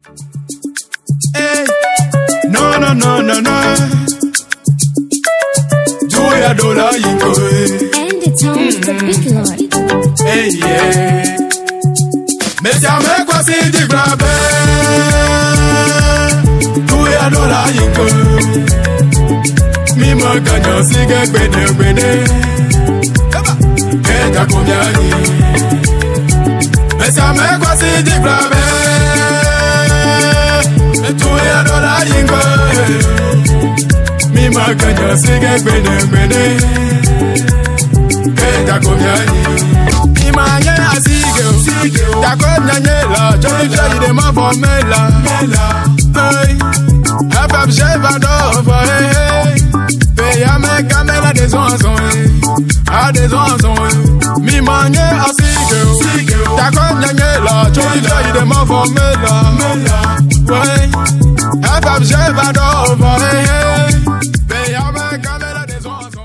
Hey, no, no, no, no, no. Julia Dola Yinko. And it's home the big lord. Hey, yeah. Mais ça me quoi si du grabé. Julia Dola Yinko. Mi me gagne si que bene. Et t'as combien ni. Mais ça me quoi si du grabé. Julia Dola Yinko. Mi me gagne si que bene. Et t'as combien ni. Imanye asige, Jacob Nyanyela, Johnny Fly de ma formela. Hey, FM Chevador, hey, Payame Camela des oiseaux, à des oiseaux. Mimanye asige, Jacob Nyanyela, Johnny Fly de ma formela. Hey, FM Chevador, hey, Payame Camela des oiseaux.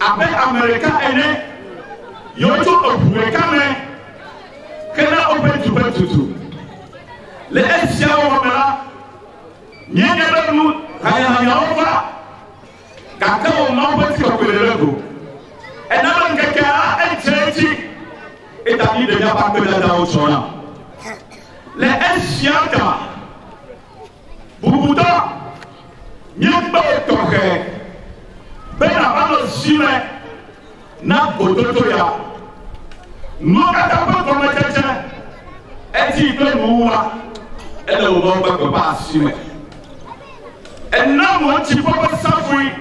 avec Américain aîné, Yoto Opuekame, Kena Open to Pet to les FCA Wamela, Nyanamu, Hayaova, Kakao Mambati Okulego, et Naman Kaka et Churchy, et Dani de Yapaka Oshona. Les FCA, Boubuda, Nyamba Toke, Benabano Sime, Nabo Totoya, Mokatapa Komacha, Eti Moua, et le Wamba Kobasime. Et non, moi, tu peux pas s'affouiller.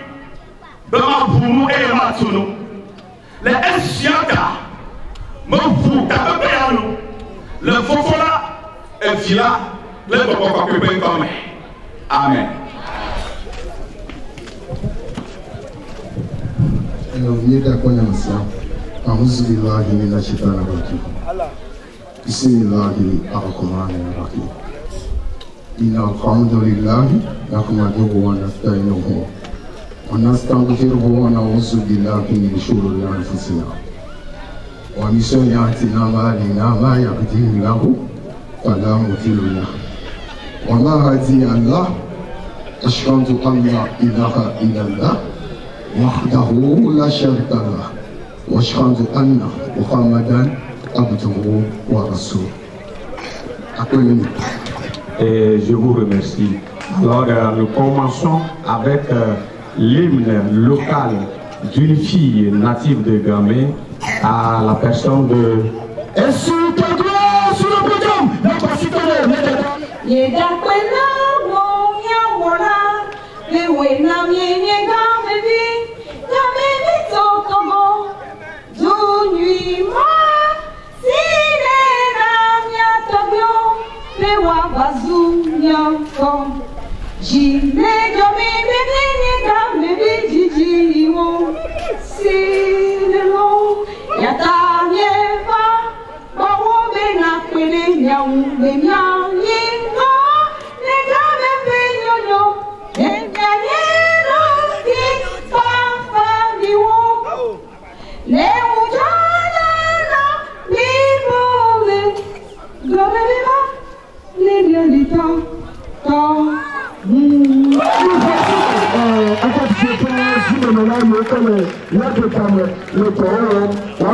Bama Boumou et Matounou. Les Eshiaka, Mofou, Katapeanou, le Fofola, et Fila, le Papa Kébé comme. Amen. Alors, il y a quoi dans ça? أعوذ بالله من الشيطان الرجيم. بسم الله الرحمن الرحيم. إن الحمد لله نحمده ونستعينه ونستغفره ونعوذ بالله من شرور أنفسنا ومن سيئات أعمالنا ما يهده الله فلا مضل له وما هادي له أشهد أن لا إله إلا الله وحده لا شريك له وأشهد أن محمدا عبده ورسوله. Et je vous remercie. Alors, nous commençons avec l'hymne local d'une fille native de Gamé à la personne de... Et sur ta gloire, sur le podium, la pasitone,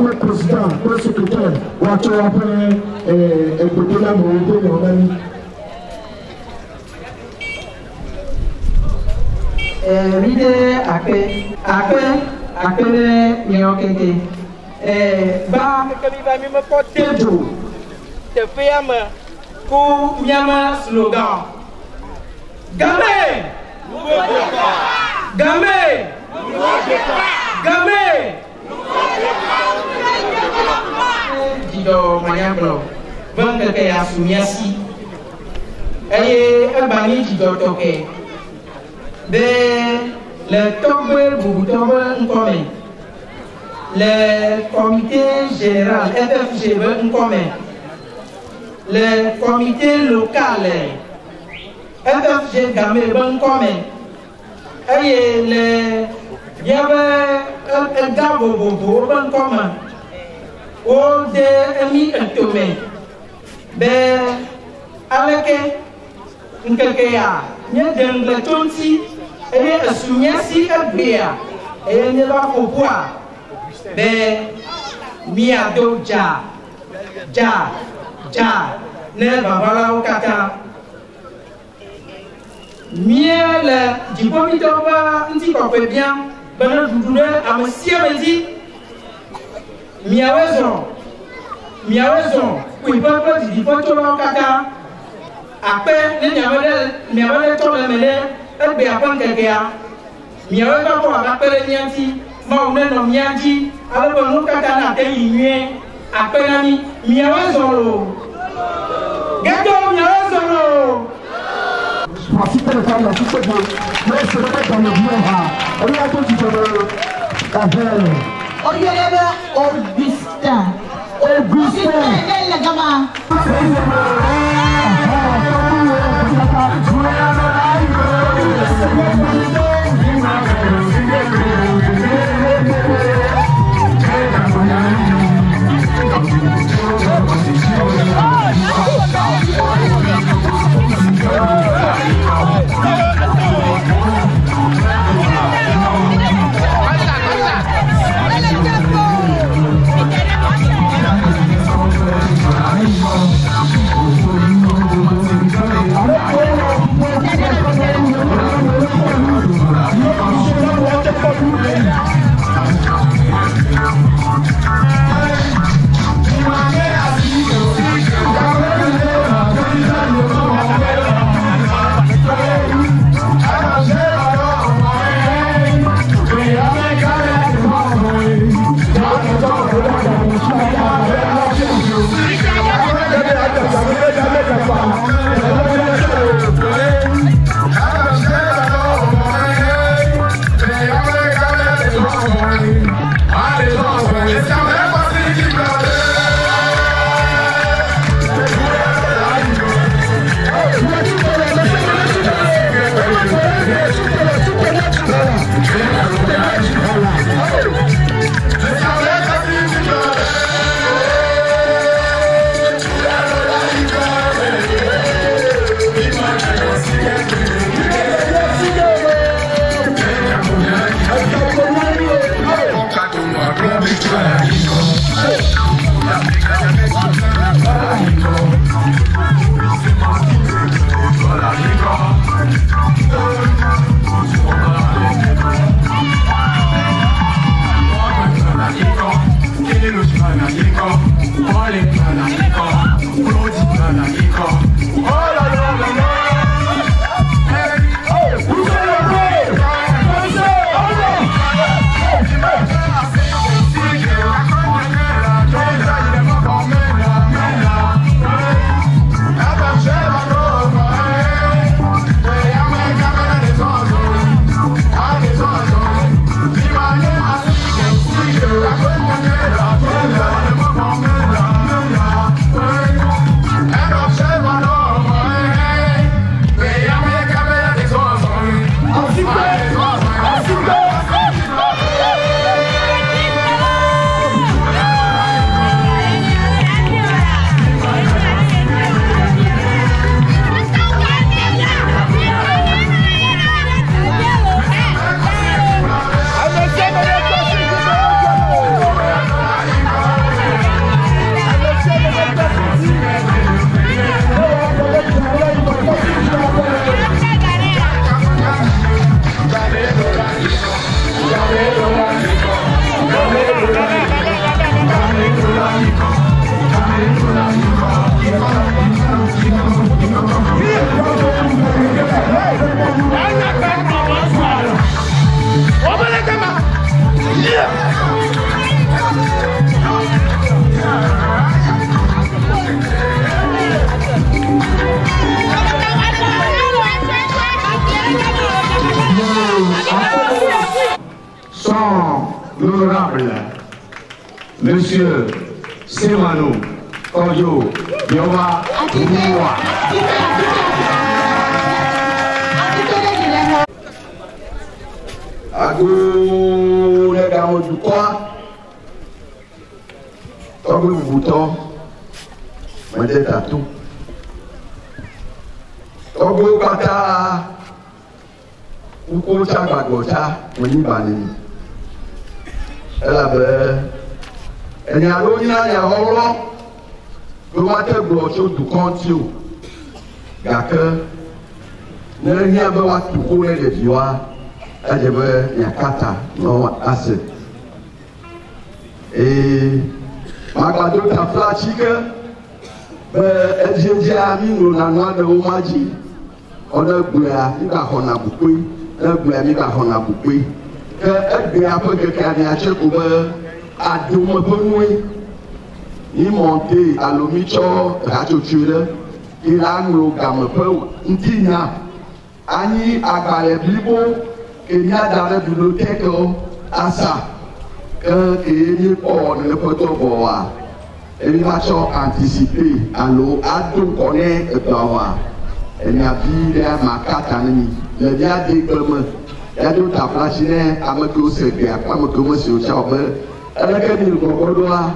le président, le secrétaire, slogan. Gamé! Gamé! Gamé! Dido Mayablo, Banque à Soumiasi, et Bani Dido Toke. Le Tobe Boutobe Nkome, le comité général FFG Nkome, le comité local FFG Gamé Nkome, et le Yaba Gabo Bobo Nkome. O de ami entome be aleke nkekeya nye dengle tonsi e asunyasi abia e ne ba kopua be mia do ja ne babala okata miele dipomi doba nti ko pe bien bana dudune amasia mezi miawezo kuipapa di foto la kaka ape ne nyamale to le mele ebe apan kekea miawezo ko apele nyanti ma une no nyanti albo no kaka na te yinwe ape nami miawezo lo gato miawezo lo Masita le falla tutto bene mais se le dans le bien ha on a tout dit Augustin. l'honorable Monsieur Semano Oyo Yowa Oumoua. Ago le gamo du quoi? Comme le bouton, moi j'ai tatou. Ogo kata uko chagba gota moni bani. Ela be eni alo ni aya horo do mate gbo so du konti o. Gake ne ni abe wa tuko le de biwa ajebe yakata no ase. Magbado ta flashike ejeje ami ro na no ade o maji ona gbua mi ka hona bukwe na gbua mi ka hona bukwe ke egbe apoke ka ni ache ko be adumo bonwe ni monte alomicho rachochule ilanro gamepo ntinya ani agbale bibo enya dare bibliothèque asa que ni po ne poto boa et il va anticiper allo ado connaît toi et na vie ma katani le dia de comme ya do ta flashine amako se bia kwa mako mo se o cha obe eleke ni gogodoa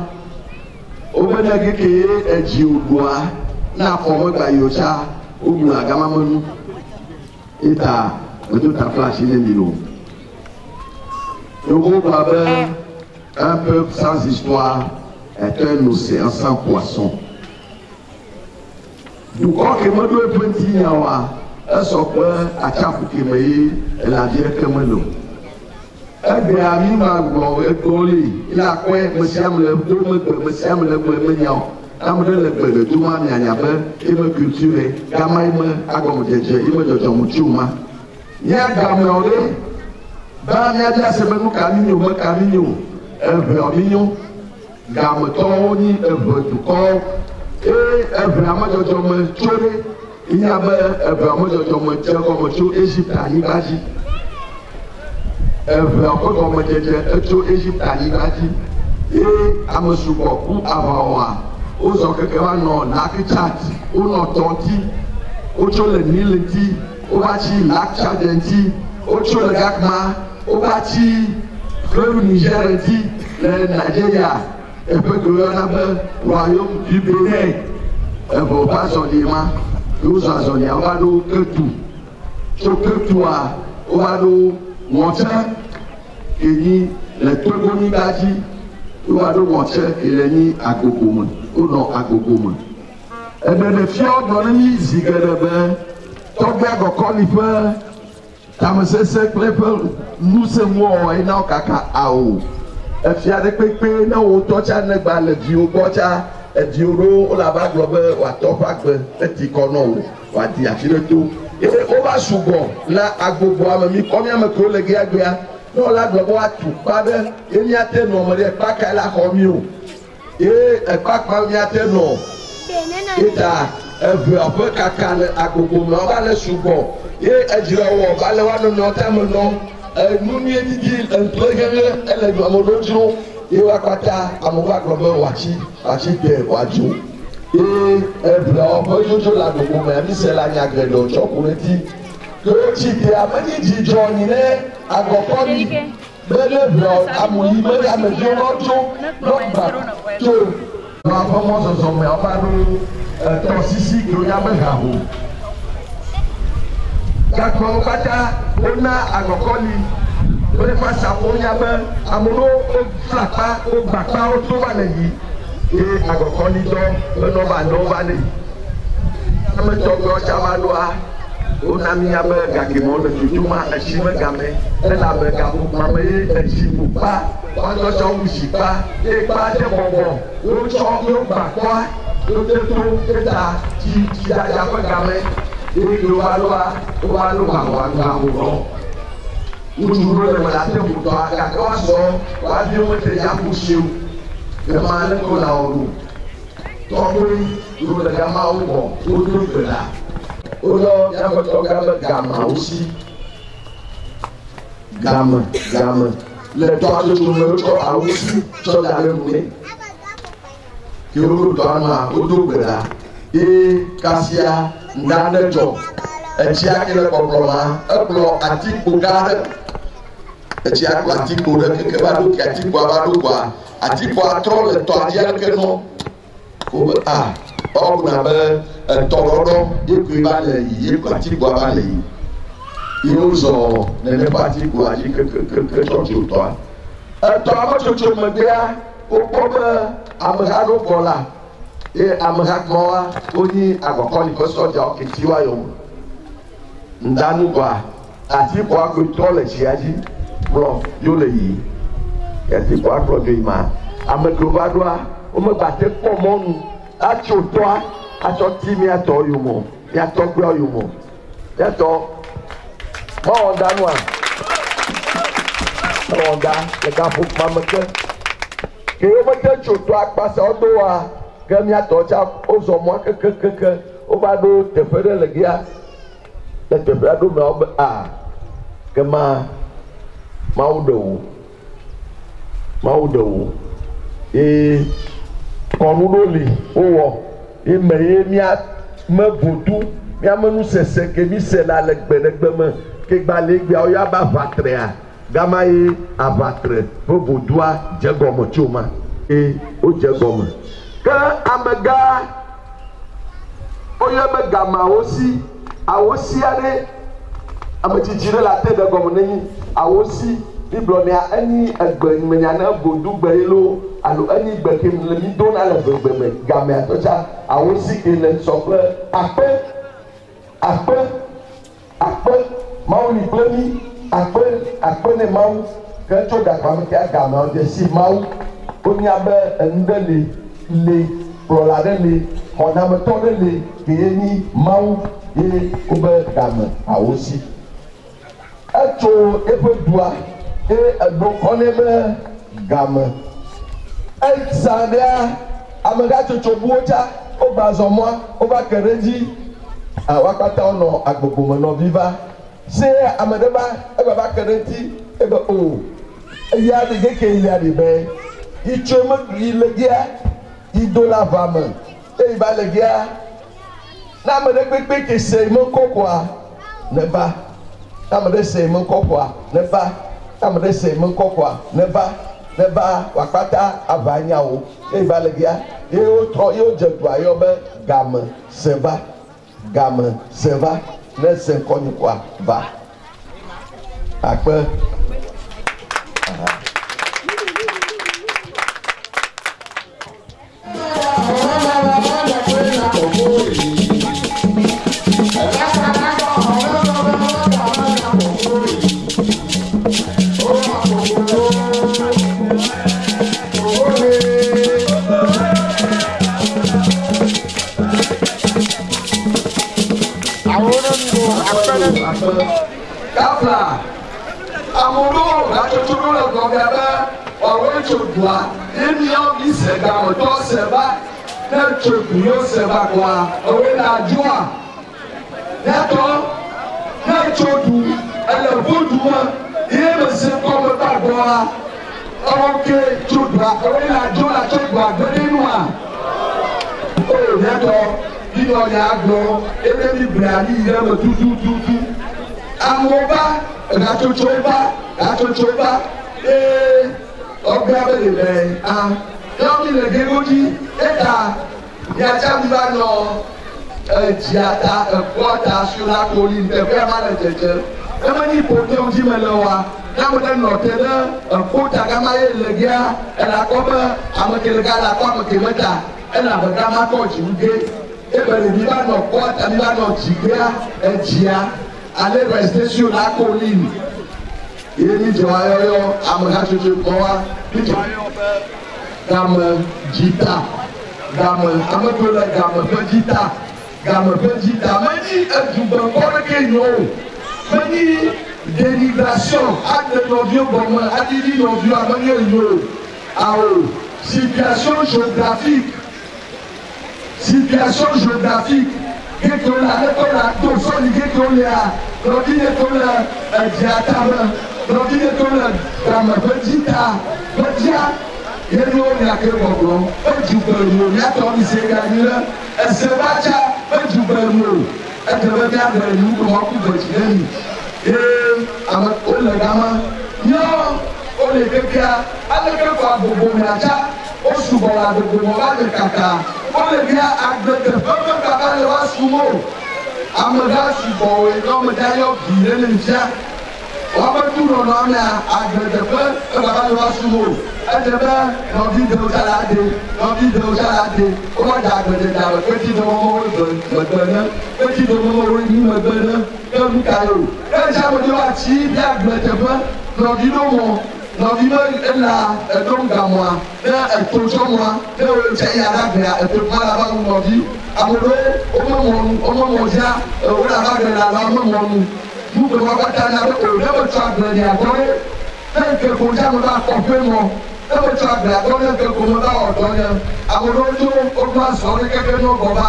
obena geke eji ogboa na ko mo gba yo cha ogun agama monu eta o do ta flashine ni lo le groupe avait un peuple sans histoire est un océan sans poisson. Du coup, que moi dois pointer yawa, est-ce que à chaque qui me la vie que me l'eau. Eh bien, ami m'a golé, il a quoi, monsieur le deux monsieur le mignon, amène le peu de tout ma mianabe, il me culturé, gamay me agomé, il me donne mon chuma. Y'a gamolé, bah, y'a déjà c'est même camino, mignon. Gamme toni du corps et vraiment de me tuer. Il y avait vraiment de me tuer comme tu Égypte à l'Ibaji. Vraiment comme tu Égypte à l'Ibaji. Et à me souvoir ou avant aux autres non, lac Tchad, ou non tonti, au le Nilenti, au bâti lac Tchadenti, au le Gakma, au bâti fleuve Nigérenti, le Nigeria. Et puis que le royaume du Bénin, et pour pas son diamant, nous en on va nous que tout. Ce que toi, on va nous montrer, et ni les Togoni Gaji, on va nous montrer, et les ni à Gogoum, ou non à Gogoum. Et bien les fjords dans les Zigadebe, Togberg au Colifer, Tamasese Cleper, nous c'est moi, et non Kaka Ao. If you are the quick pain, no touch and the ball, you botcha, a duro, la bag rubber, or top back, a ticono, what the actually do. If over sugar, la agbo, me come here, my colleague, no la globo to father, in yate normally a pack I like on you. A pack my yate no. It a peu cacan, agbo, no vale sugar. A jiro, valewano, no time no. Nous n'y avons dit un président, elle est à mon autre jour, et à Kata, à mon bac, Wachi, Waju. Et on peut toujours la documenter, c'est la Niagara de l'autre, on dit que tu t'es amené du Johnny, à Goponi, mais le blanc, à mon immeuble, à me dire l'autre, nous avons ce sommet, on va nous, ton sissi, que nous avons. Kakwa kata ona agokoli o le fa saponya be amuno o flapa o gbapa o to ba le yi e agokoli do no ba le ame to go chama loa o na mi abe gakimo le tutuma ashime game e la be gabu mame e jibu pa wa to so wusi pa e pa de bobo o cho yo gba kwa o te to eta ti ya fa game. Et nous allons nous jouons le matin pour toi, car toi, on va dire que tu as poussé. Le malin qu'on a en nous. Toi, nous le gamin au bon, au deux là. Au nord, il y a votre gamin aussi. Gamin. le tɔ atutu me wotɔ awu si tsɔ da ɖe nu ne ke wo do anua wodo gbe ɖa eye kasia nane dzɔ etsia ke le kpɔkplɔ ma ekplɔ atikpo gã aɖe etsia kplɔ atikpo ɖe keke va ɖo ke atikpoa va ɖo koa atikpoa trɔ le tɔa dzi aleke nɔ wo be ɔwɔna be etɔlɔɖɔ yekoe va le yi yeko atikpoa va le yi ye wozɔ nene ƒe atikpoa dzi kekekeke tsɔ tso tɔa etɔa metsotso megbea wokpɔ be ameha ɖo gbɔ la ye ameha gbɔa wonyi agɔkɔli ƒe sɔdzawo keti wa yome ndanu gɔa atikpoa koe trɔ le tsia dzi kplɔ yo le yi atikpoa kplɔ dzo yi ma ame kewo va ɖoa womegbate kpɔ mɔnu atso tɔa atsɔ ti miatɔ yome miatɔ gbeawo yome miatɔ mɔwɔ danua mɔwɔ da le gaƒoƒa me ke ke womete tso tɔa kpasa wodo wa ke miatɔ tsa wozɔ mɔa kekekeke wova ɖo teƒe ɖe le gia le teƒe ɖo mea wo be ke mawu ɖe wo eye kɔnu ɖo li wowɔ ye me ye mia me ʋutu miame nusese ke mi se la le gbeɖegbe me ke gbalegbeawo ya be aʋatrea gama ye aʋatre ƒe ʋutua dze gɔme tso ma eye wodze gɔme ke amegã woyɔ be gamawo si awosi aɖe ametsitsi ɖe le ate ɖe gɔme ne nyi awosi biblia enyi egbe menya ne bodu gbe yelo alo enyi gbe ke le mi do na le gbegbe me gamea tɔtsa awosi ke le sɔ kple akpe mawu li kple mi akpe ne mawu ke tso gakpa me ke gameawo de si mawu wonya be enu ɖe le kplɔla ɖe le xɔnametɔ ɖe le ke ye nyi mawu ye wobe game awosi etso eƒe dua eye eɖo kɔ nɛ be game eza ɖea amegatsotso buwo tsa wogba zɔ mɔa wova ke ɖe dzi wo katã wonɔ agbogbo me nɔvi va se ame ɖe va eva va ke ɖe ŋuti ebe o eya ɖe ke lia ɖe be yi tso yi le gia yi do la va me eye va le gia na ame ɖe kpekpe ke se me kɔ koa ne va ame ɖe se me kɔ koa ne va ame ɖe se me kɔ koa ne va wakpata ava nyawo eye va le gia ye wotrɔ ye wodze dua yɔ be game se va ne se kɔnyi koa va akpe. Kapla, amodo gatsotso ɖo le gbɔgbea be wòawoe tso dua ye miawo mi se gametɔ se va ne tso du yewo se va koa ewoe le adzɔa netɔ ne tso du ele ʋudu me ye me se kɔme va gbɔa ewɔ ke tso dua ewoe le adzɔ la tso dua gbe ɖe nua o netɔ yiyɔ ya gblɔ ebe mi blia mi yi ɖe me tutututu. Amewo va gatsotso va ɔgbea be le le yɔ mi le gego dzi eta miatsa mi va nɔ dzia ta ekpɔ ta sio la koli teƒea ma le dzedze emenyi ƒotewo dzi me le wa n'ame ɖe nɔ te ɖe ekpo ta gama ye le gia ela kɔ be ame ke le ga la kɔ ame ke me ta ela be gama kɔ dziwu ge ebe le mi va nɔ kpɔ ta mi va nɔ dzigbea edzia. Allez rester sur la colline. Il est dit amehatsotso kɔwa game dzita game ame kewo le game ƒe dzita menyi edugbenkɔ ɖeke nyo o menyi dénigration aɖe nɔviwo gɔme aɖiɖi nɔviwo amenye nyo awo situation géographique Geto la to sɔli geto lea lɔdi geto le edzia tame nɔvi de to le game ƒe dzi ta ƒe dzia yewo nya ke gbɔgblɔm ƒe dzugbemu miatɔ mi se ganyi le ese va tsa ƒe dzugbemu ede be miaɖe nu kɔmɔ ku gbedzi ɖe mi eye ame wole gama nyɔ wole kekea aleke kɔ agbogbo miatsa wosugbɔ le agbogbo va le kaka wole bia agbeteƒe ƒe kaka le va sum o amegã sugbɔwoe nyɔmeda yɔ vi ɖe le fia woƒe dunɔnɔ mea agbeteƒe kaka le va sum o ede be nɔvi ɖewo tsa la de nɔvi ɖewo tsa la de wova da agbededa me kpeti ɖe mɔmɔwo megbe ne kpeti ɖe mɔmɔwo yi megbe ne ke nu ka ye o ke tsa me ɖo atsi bia agbeteƒe nɔvi ɖo mɔ nɔvi be ela eɖo gamɔa ne eto tsɔ mɔa ne wotsa yi adagbea eto kpa la va ŋu nɔvi ame ɖewo womemɔ dzia wole ava ɖe la la womemɔ nu nuke wa kata na be o ne me tsɔ agble ne agɔ ye ne nke ko tsa me va kɔƒe mɔ ne me tsɔ agble agɔ ne nke ko me va wɔ dɔ ne ame ɖewo tso woƒe azɔ ne keke ne wogɔ va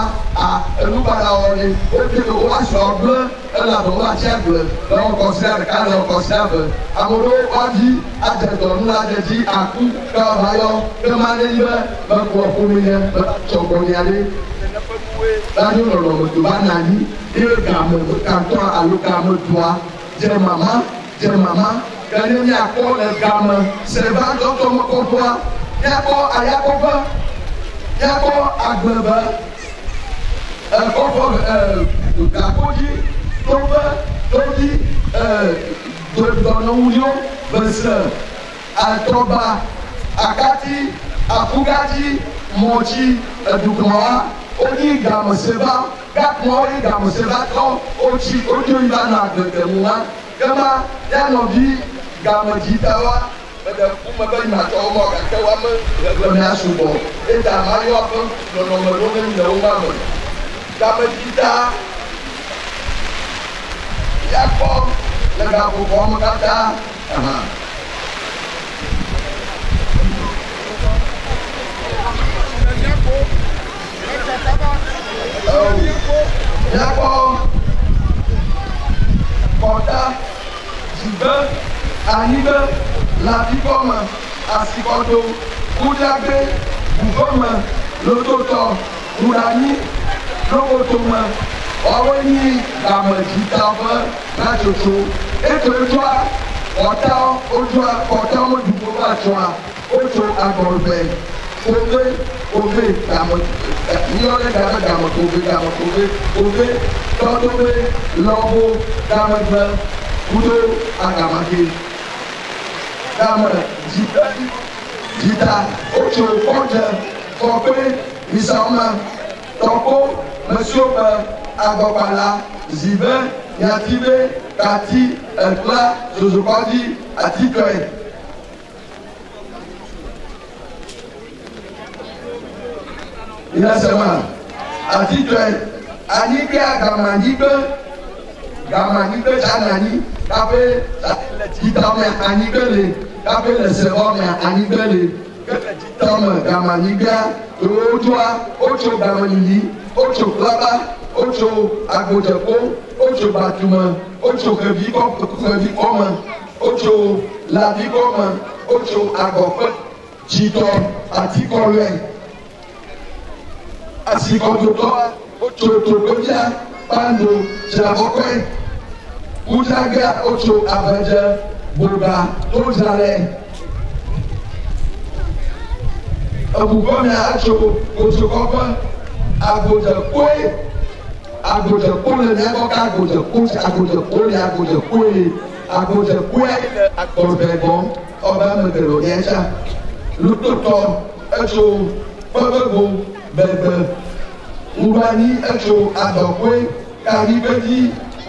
enubala wɔ ne wote wo azɔ gble elabɔ wo atsi agble le wɔ kɔsia ɖeka le wɔ kɔsia ve ame ɖewo woadzi adze dɔ nu la adze dzi aku ke wòava yɔ ke ma ne yi be mekɔ ƒomi ne metsɔ gbɔnyia ɖe láyé lɔlɔmɔ tó bá nàní eye game kantɔ alo game doa dze mama gane miakpɔ le game seba dɔtɔ me kɔƒea miakpɔ ayakɔƒe miakpɔ agbebe kɔƒe gakodzi toƒe todzi dɔnɔwuliwo bese atɔba akati afugadzi mɔtsi edugɔa. Oni gameseba gakpɔ yi gameseba tɔ otsi odzo yi va nɔ agbedemu wa kema ya nɔvi gamedzitawa eɖe kume be yimatɔ wɔ gake woame xexlẽmea sugbɔ eta ma yɔ ƒe nɔnɔme ɖo ne le wo me gamedzita yakpɔ le gaƒoƒoa me katã miakpɔ kɔta dzigbe anyigbe lafikɔme asikɔdo kudzagbe bufɔme lototɔ nuɖanyi lobotome woawoe nyi gamedzitawo ƒe hatsotso eto etsɔa kɔtawo wodzoa kɔtawo meɖuƒo va tsɔa wotso agɔlɔbɛ ove game nyɔne game ove tɔdobe lɔbo gamegbe kudo agamake game dzita wotso kɔdze fɔkpe misɔme tɔkpo mesiobe agɔkpala zibe nyatibe kati ekpla zozokɔdzi atikɔe. Inasema atitwe anyigbe agamanyigbe tsanani kape le titame anyigbe le kape le sebɔme anyigbe le titame gamanyigbea wodzoa wotso gamenyiyi wotso klaba wotso agbodzepo wotso batume wotso xevi kɔme wotso lavi kɔme wotso agɔƒe dzitɔ atikɔlɔe. Asikɔdotɔ wotso togbedza kpando dzabɔkɔe kudzagea wotso abedze boga tozalɛ eʋuvɔmea atso kotsokɔƒe agodzekpoe le miagbɔ ke agodzekpoe le agbɔbɛgbɔ ɔbe ame geɖewo ya tsa lototɔ etso kpebego bebe nuɖanyi etso adɔkoe kaɖigbedzi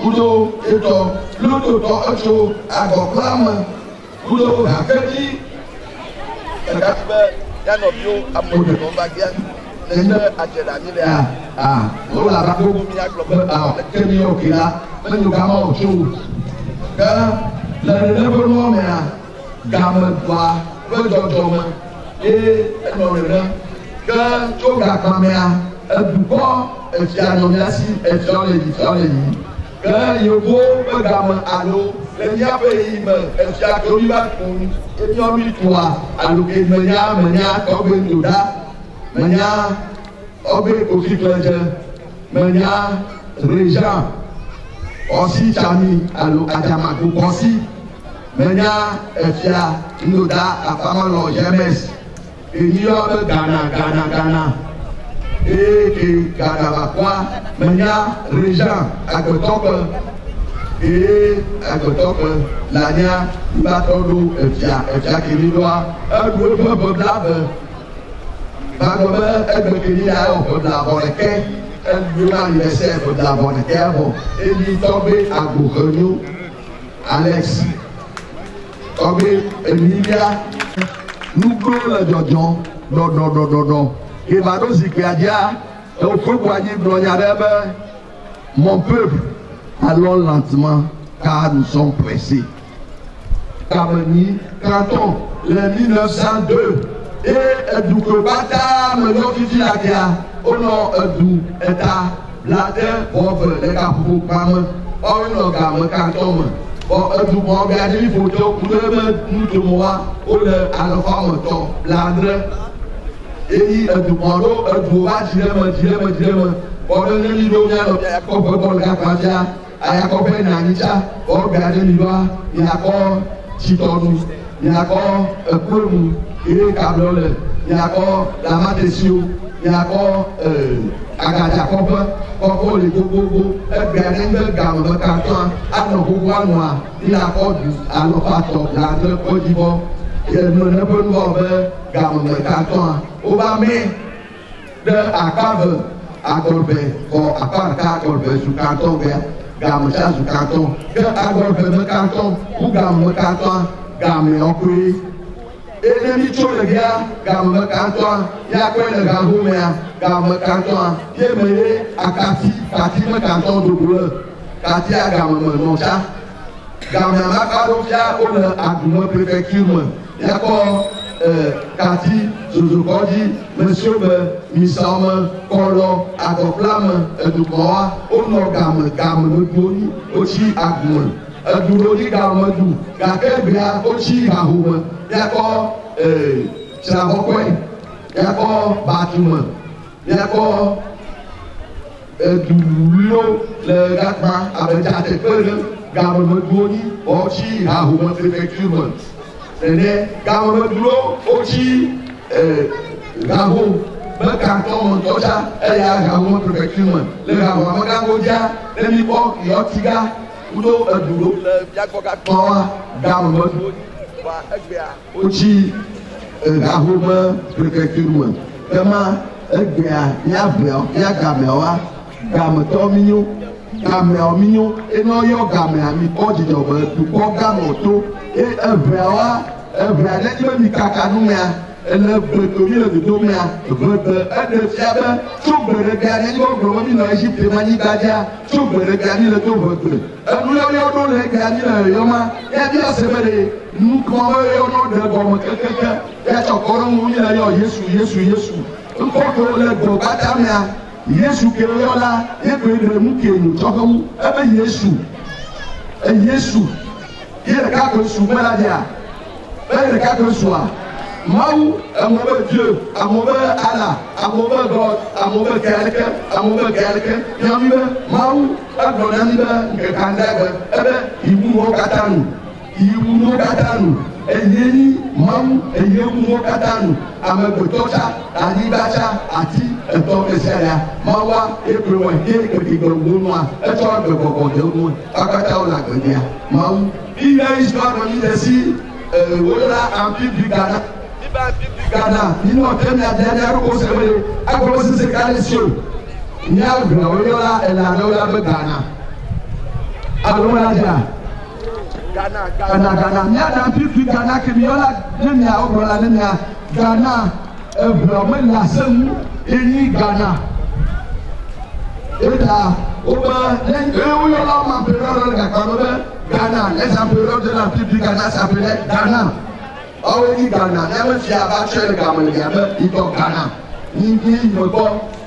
kudo etɔ lototɔ etso agɔklame kudo hakedzi ekati be yanɔviwo amewo va gia nenye adzeɖanyi lea wole aba gbogbo miagblɔ be ke mi yɔ ke la menyo gama o tso ke le nene ƒe nuwo mea gamedoa ƒe dzɔdzɔme eye enɔ nene ke tso gakpamea edukɔ efia nɔ mia si efia le yi ke yevuwo ƒe game alo le miaƒe yi me efia ke womi va kun emiɔmi tua aloke menya tɔgbe ŋdoɖa menya ɔgbe kofi kledze menya régent ɔsi tsami alo adzamago kɔsi menya efia ŋdoɖa afamelɔ jemes enyiyɔ be Ghana eye ke Ghana bakua menya régent agbetɔƒe eye agbetɔƒe lania ibatɔ ɖo efia kemi ɖoa eɖo eƒe ʋeʋla be gbagbe be egbe kemi ya ewɔ ʋeʋla vɔ ɖeke eɖo anniversaire ʋeʋla vɔ ɖeke vɔ eyi tɔgbe agbohenyo Alex tɔgbe Emilia nuglo le dzɔdzɔm ɖɔɖɔɖɔɖɔɖɔ eva ɖo zikpuia dzia eƒe anyi gblɔ nya ɖe be mon peuple allons lentement car nous sommes pressés. Kameni canton le 1902 et eduke bata me yɔ fifi la kia wonɔ edu eta blate wɔve le gaƒoƒo kpame ɔyinɔ game canton me bɔn edumɔ bia ɖi foto ku ɖe me nutomoa wole alɔfametɔ bladre eyi edumɔ ɖo eduwo va dzi ɖe me bɔn ɖe ne mi ɖo mianɔ kɔƒe bɔl gakpa bia ayakɔƒe nanyitsa ɔbia ɖe mi ɖoa miakɔ tsitɔnu miakɔ ekplonu eye kablɔ le miakɔ lamatesiwo miakɔ agadzakɔƒe kɔƒewo le gbogbogbò egbea ɖe ŋgbe game me katã anɔ gbogbo anɔa miakɔ du alɔfatɔ bladre kɔdzibɔ yeme ne ƒe nuvɔ be game me katã wova me ɖe akpave agɔlbɛ xɔ akpa ɖeka agɔlbɛ zu katã vea game tsa zu katã ke agɔlbɛ me katã ku game me katã game ɔkoe eye mi tso le via game me katã yakɔe le gahomea game katã ye me ye akati me katã dogo le katia game me nɔ tsa game maka ɖo fia wole adume préfecture me yakɔ kati zozokɔdzi mesio be misame kɔlɔ agɔƒlame edukɔwa wonɔ game meduwo nyi wotsi agume eduɖodzi game du gake gbea wotsi hahome yakɔ tsravɔkɔe yakɔ batume yakɔ edulo le gakpa abedzateƒe ɖe game meduwo nyi wotsi hahome préfecture me nene game meduwo wotsi gaho be canton me ŋutɔ tsa eya gaho préfecture me le gaho amegago dzia ne mi kpɔ yɔtiga kudo eduɖo le miagbɔ gakpɔwa game meduwo wa egbea wotsi gaho me préfecture me kema egbea miagameawa gametɔ mi nyo gameawo mi nyo enɔ yɔ gamea mi kpɔ dzidzɔ be dukɔ gamewo to eveawa evea ɖe be mi kaka numea ele gbetomi le dodomea vegbe eɖe fia be tso gbe ɖe gea ne yɔ gblɔ be mi le Egypte ma nyigba dzia tso gbe ɖe gea mi le do vegbe enu yɔyɔ ɖo le gea mi le yɔma ya bi ase be ɖe nukuma be yɔnɔ ɖe gɔme kekeke ya tsɔ kɔ ɖe ŋu mi le yɔ Yesu ŋkɔ ke le gbɔ gbata mea Yesu ke yɔ la ebe ɖe nu ke nyo tsɔ ke ŋu ebe Yesu ye ɖeka ko su me la dzia eye ɖeka ko sua Mawu amewo be Dieu amewo be Allah amewo be God amewo be keleke miami be Mawu egblɔ na mi be ŋkeke aɖe be ebe iwuwo katã nu eye nyi Mawu eye wuwo katã nu amegbetɔ tsa anyigba tsa ati etɔ mesia Mawua ekplɔ wɔ ye gbegbe wonua etsɔ gbɔgbɔ de wonu akata wo le agbedea Mawu iye histoire mi le si woyɔna empire du Ghana nínú ọ̀tẹ́ mi àti ẹni arúgbó sẹ́wé agbọ́dọ̀ sísè káyé sí o ní àgbà oyọ́lá ẹ̀lànà ọ̀làbẹ̀ Ghana alùpàdà Ghana ní àdá pípí Ghana kìí yọ́lá nínú ọ̀gbọ̀nla nínú Ghana ẹ̀bùrọ̀ mi làásẹ̀mú ẹ̀yìn Ghana ẹ̀dá ọba oyọ́lá ọmọ àpèrè ọ̀rọ̀ gàkọ́ ọ̀bẹ Ghana ẹ̀sà àpèrè ọ̀dẹ̀ la pípí Ghana sàpèrè Ghana. Awo yi Ghana n'ame fia va tsɔ le game le abe yitɔ Ghana yi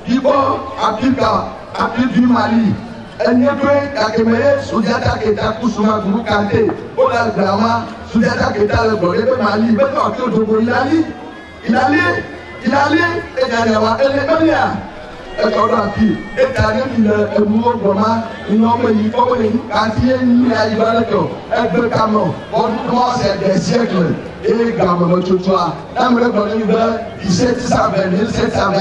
yibɔ Afrika afi du Mali Enyebe kakemeye Soujata Keita Kusuma Guru Kante Ola Grama Soujata Keita le Boré Mali Ben Octo Dogo il allait et d'ailleurs et aujourd'hui et d'ailleurs le nouveau vraiment une homme il faut que quand il y a une et de camion on commence des siècles et gamme le tutoir dans le bon 1720 1720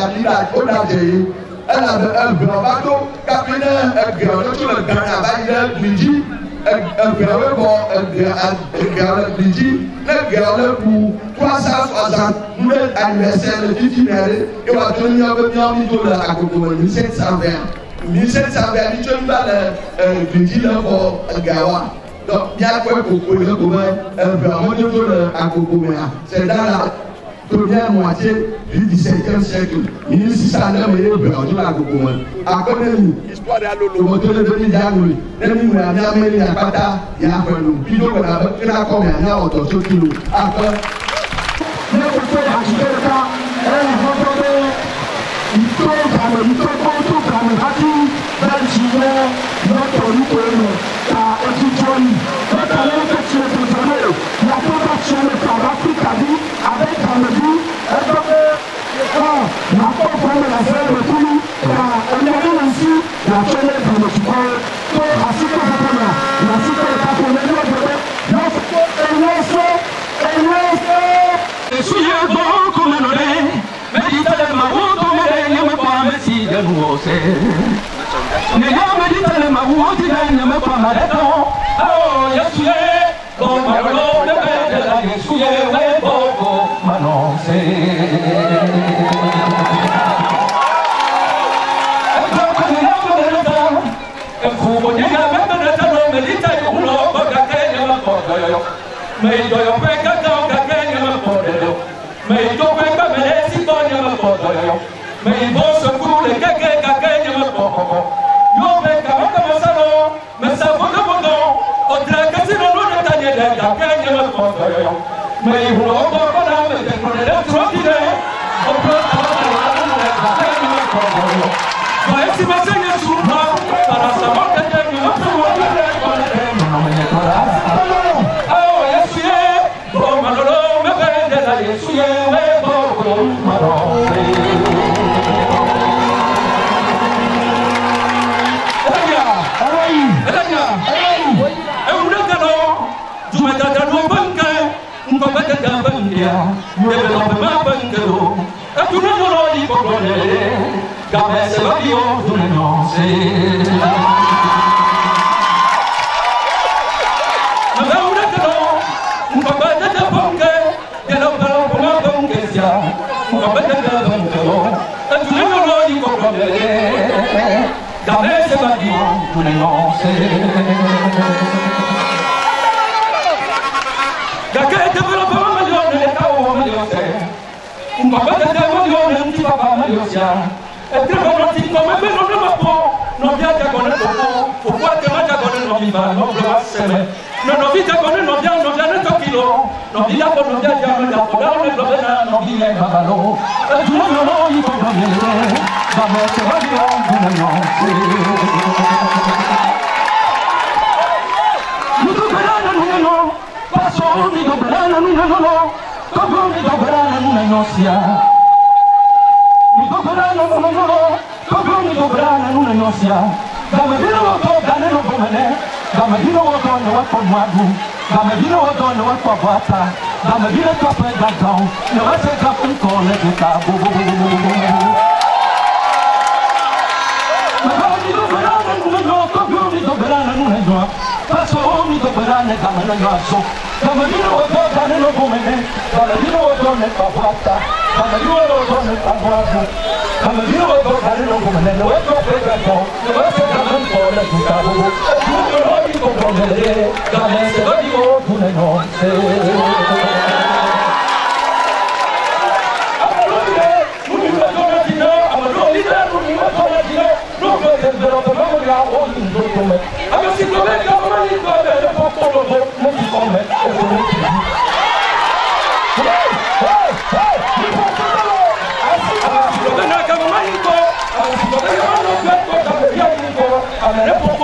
on a dit elle avait un grand bateau capitaine un grand travail de midi un grand pour 360 000 anniversaires de l'itinéraire et on va tenir un peu de la Coco 1720. 1720, il tient le midi pour Gawa. Donc, il y a quoi pour le gouvernement de la Coco. C'est dans la première moitié du XVIIe siècle. 1609, il y a eu de la Coco. À côté de nous, le moteur de Demi-Diagouli, Demi-Diagouli, Pata, il y a un peu de Pido, il a combien il y a autant de kilos. Après, I'm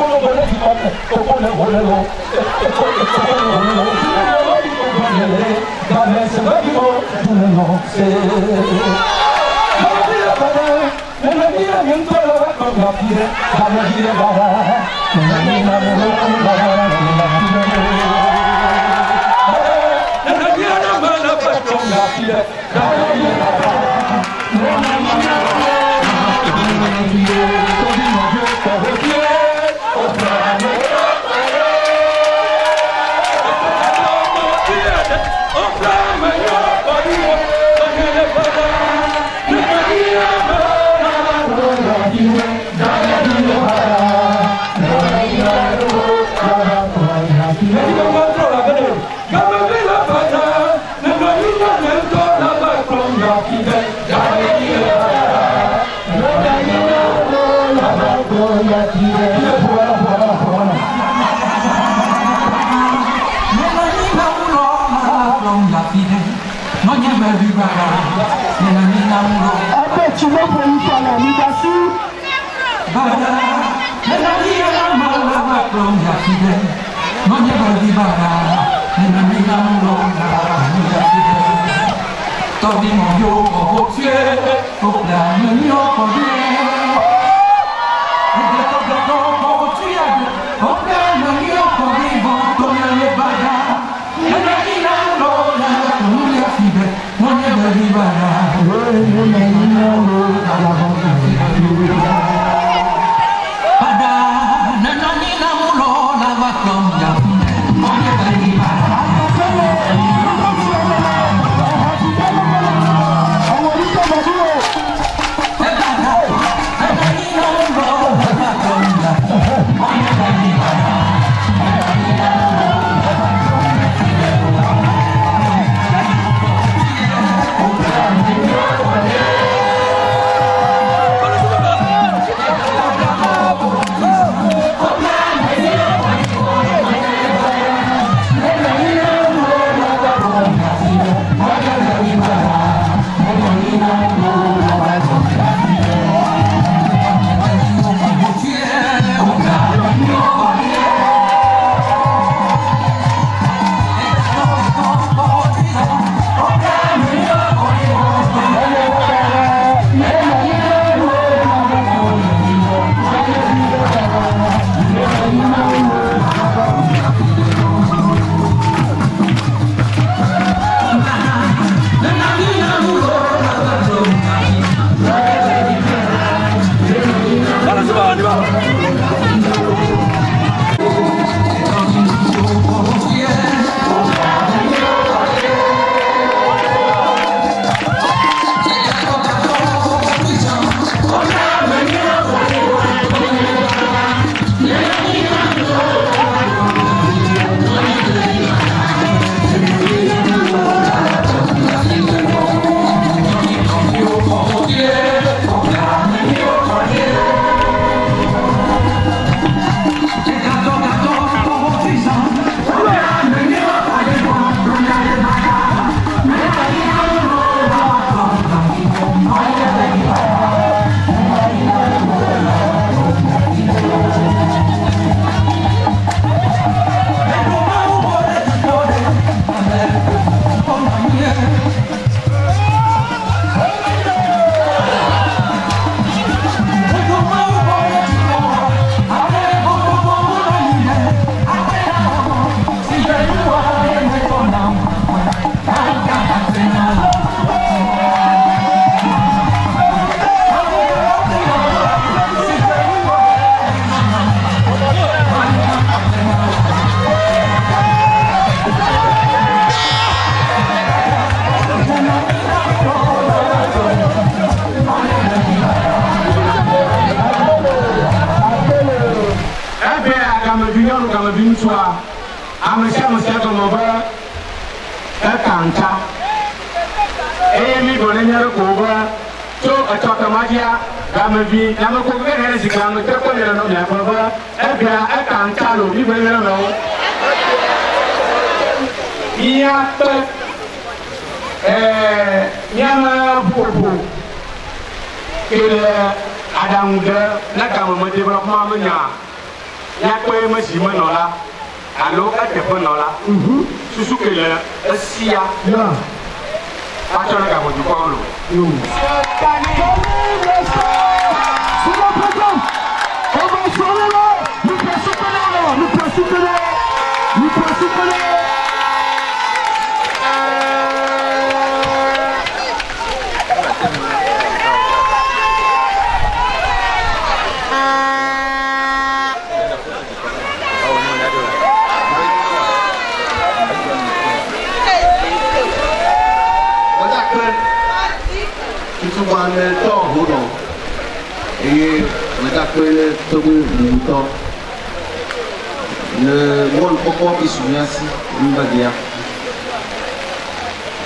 Le monde pourquoi il souvient si il va dire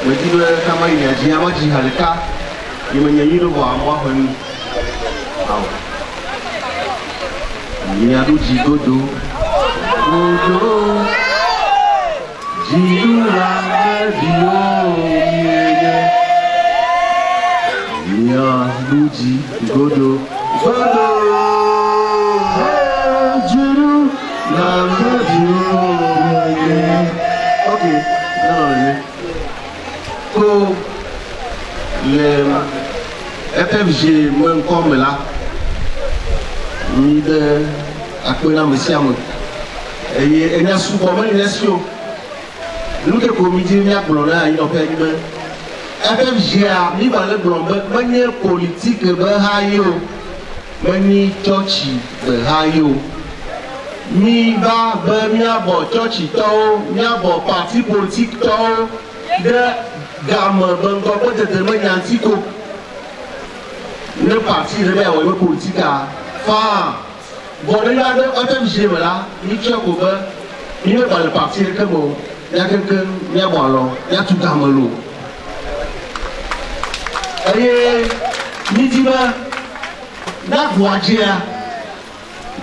mais dis le kama il a dit moi dit halka il m'a dit le voir moi famille il y a du jigodo godo jiura dio il y a du jigodo godo ok, pour le FFG, moi comme là, ni de après la monsieur et il y a souvent une nation. Nous que comité n'y a pour là, il en fait une FFG a mis dans le blanc, manière politique de Hayo, manière churchy de Hayo. Mi ba be miabo church to miabo parti politique to de gamme bango ko de me nyanti ko le parti de ba wo politique a fa bon là de FFG là ni choko ba ni ne ba le parti que mo ya que miabo lo ya tout gamme lo aye ni di ba na voiture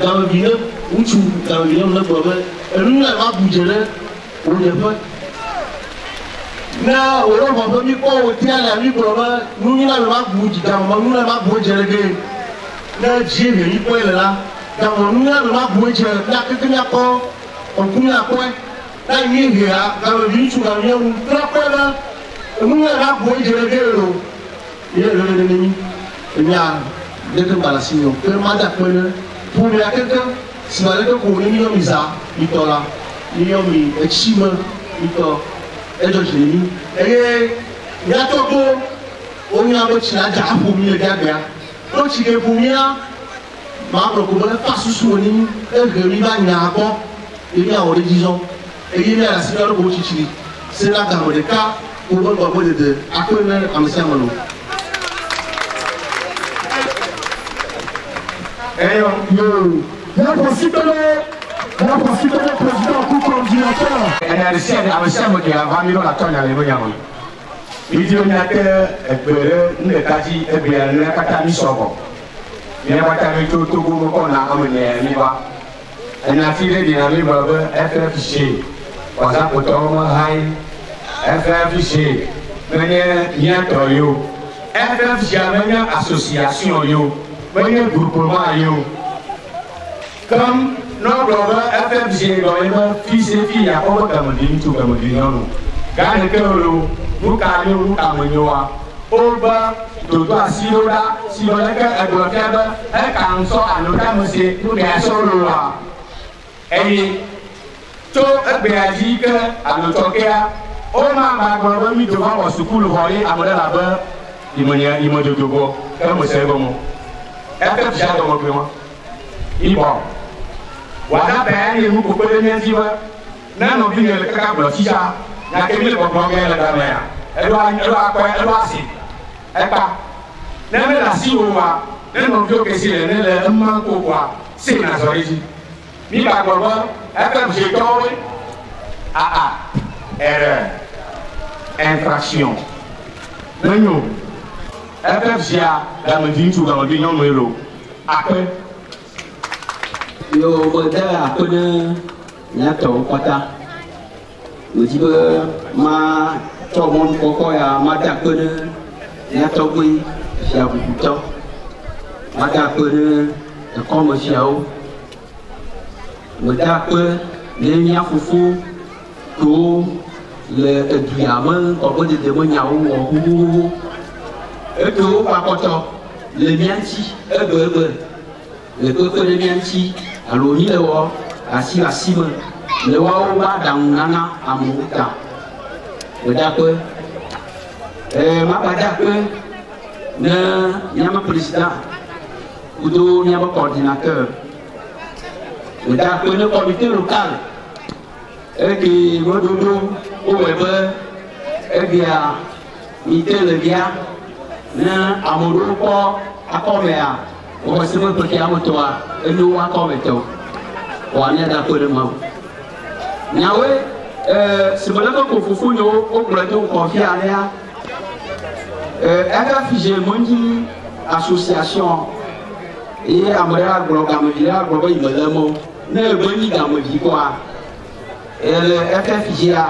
dans le ville où tu dans le ville on a problème et nous là va bouger là on est pas na on va pas mi ko ti ala mi problème nous là va bouger dans nous là va bouger là na j'ai mi ko là dans nous là va bouger là que tu n'as pas on coupe la quoi là il y a dans le ville tu vas bien on trop là nous là va bouger là il y a le ennemi il y a des balasinos que manda pour les quelqu'un si vous avez qu'on est mis en misa il t'en là il en mis exime il t'en et donc j'ai et il y a tout beau on y a un petit là déjà pour mieux les gars donc si que pour mieux ma propre pas sous souvenir et que il va y a encore il y a des disons et il y a la signale pour chichi c'est là dans le cas pour voir quoi de après on me semble la possibilité président coup coordinateur. Elle a réussi à me dire à 20 millions la tonne à l'émotion. Il dit on a que ne tadi et bien ne katami sobo. Mais moi t'as mis tout goût qu'on a amené ni va. Elle a tiré des amis brother FFG. Par exemple Thomas High FFG. Manière bien toyo. FFG manière association yo. Manière groupement yo. Comme nos brothers FFG dans les fils et filles à Oba Gamadi tout Gamadi non. Gane Kero, Mukani, Mukamanyoa, Oba, Toto Siloda, Silolaka, Agotaba, un cancer à Notamose, Mukasoloa. Et tout est béatique à Notokea, Oma Magorami devant au secours le voyer à Moda là-bas, il m'a de Togo, comme c'est bon. FFG dans mon climat. Il bon. Voilà, ben, il vous propose de bien dire, non, non, il y a le câble, si ça, il y a quelqu'un qui va prendre la mer. Elle doit quoi, elle doit assis. Elle pas. Non, mais la si ou pas, non, non, que c'est le manque ou quoi, c'est la origine. Mi pas quoi, elle fait j'ai tombé. Erreur. Infraction. Non, elle fait j'ai dans le vin tout dans le vin, non, après. Yo benda apa ni nyato kota. Ujiba ma cobon pokok ya mata apa ni nyato bui siap buto. Mata apa ni komersial. Benda apa ni nyak fufu tu le duyame kɔkɔ dede me nyawo wɔ huhuhu eke wo kpakɔtɔ le mianti egbe le kpekpe ɖe mianti alo mi le wɔ asi me le wɔwo ƒe aɖaŋu nana amewo ta gbedakpe mabadakpe ne miame président kudo miame coordinateur gbedakpe ne comité local eke meɖoɖo wowɔe be egia mite le via ne ame ɖewo kpɔ akɔmea wɔ se me peke ametɔa enyo wo akɔmetɔ wòa miadakpe ɖe me nyawoe sebeleke ko fofo nyewo wokplɔe do kɔfi alea ega fige menyi association eye ame ɖe agblɔ gamevi ɖe agblɔ be yi me le mo ne ebe nyi gamevi kɔa ele ega figea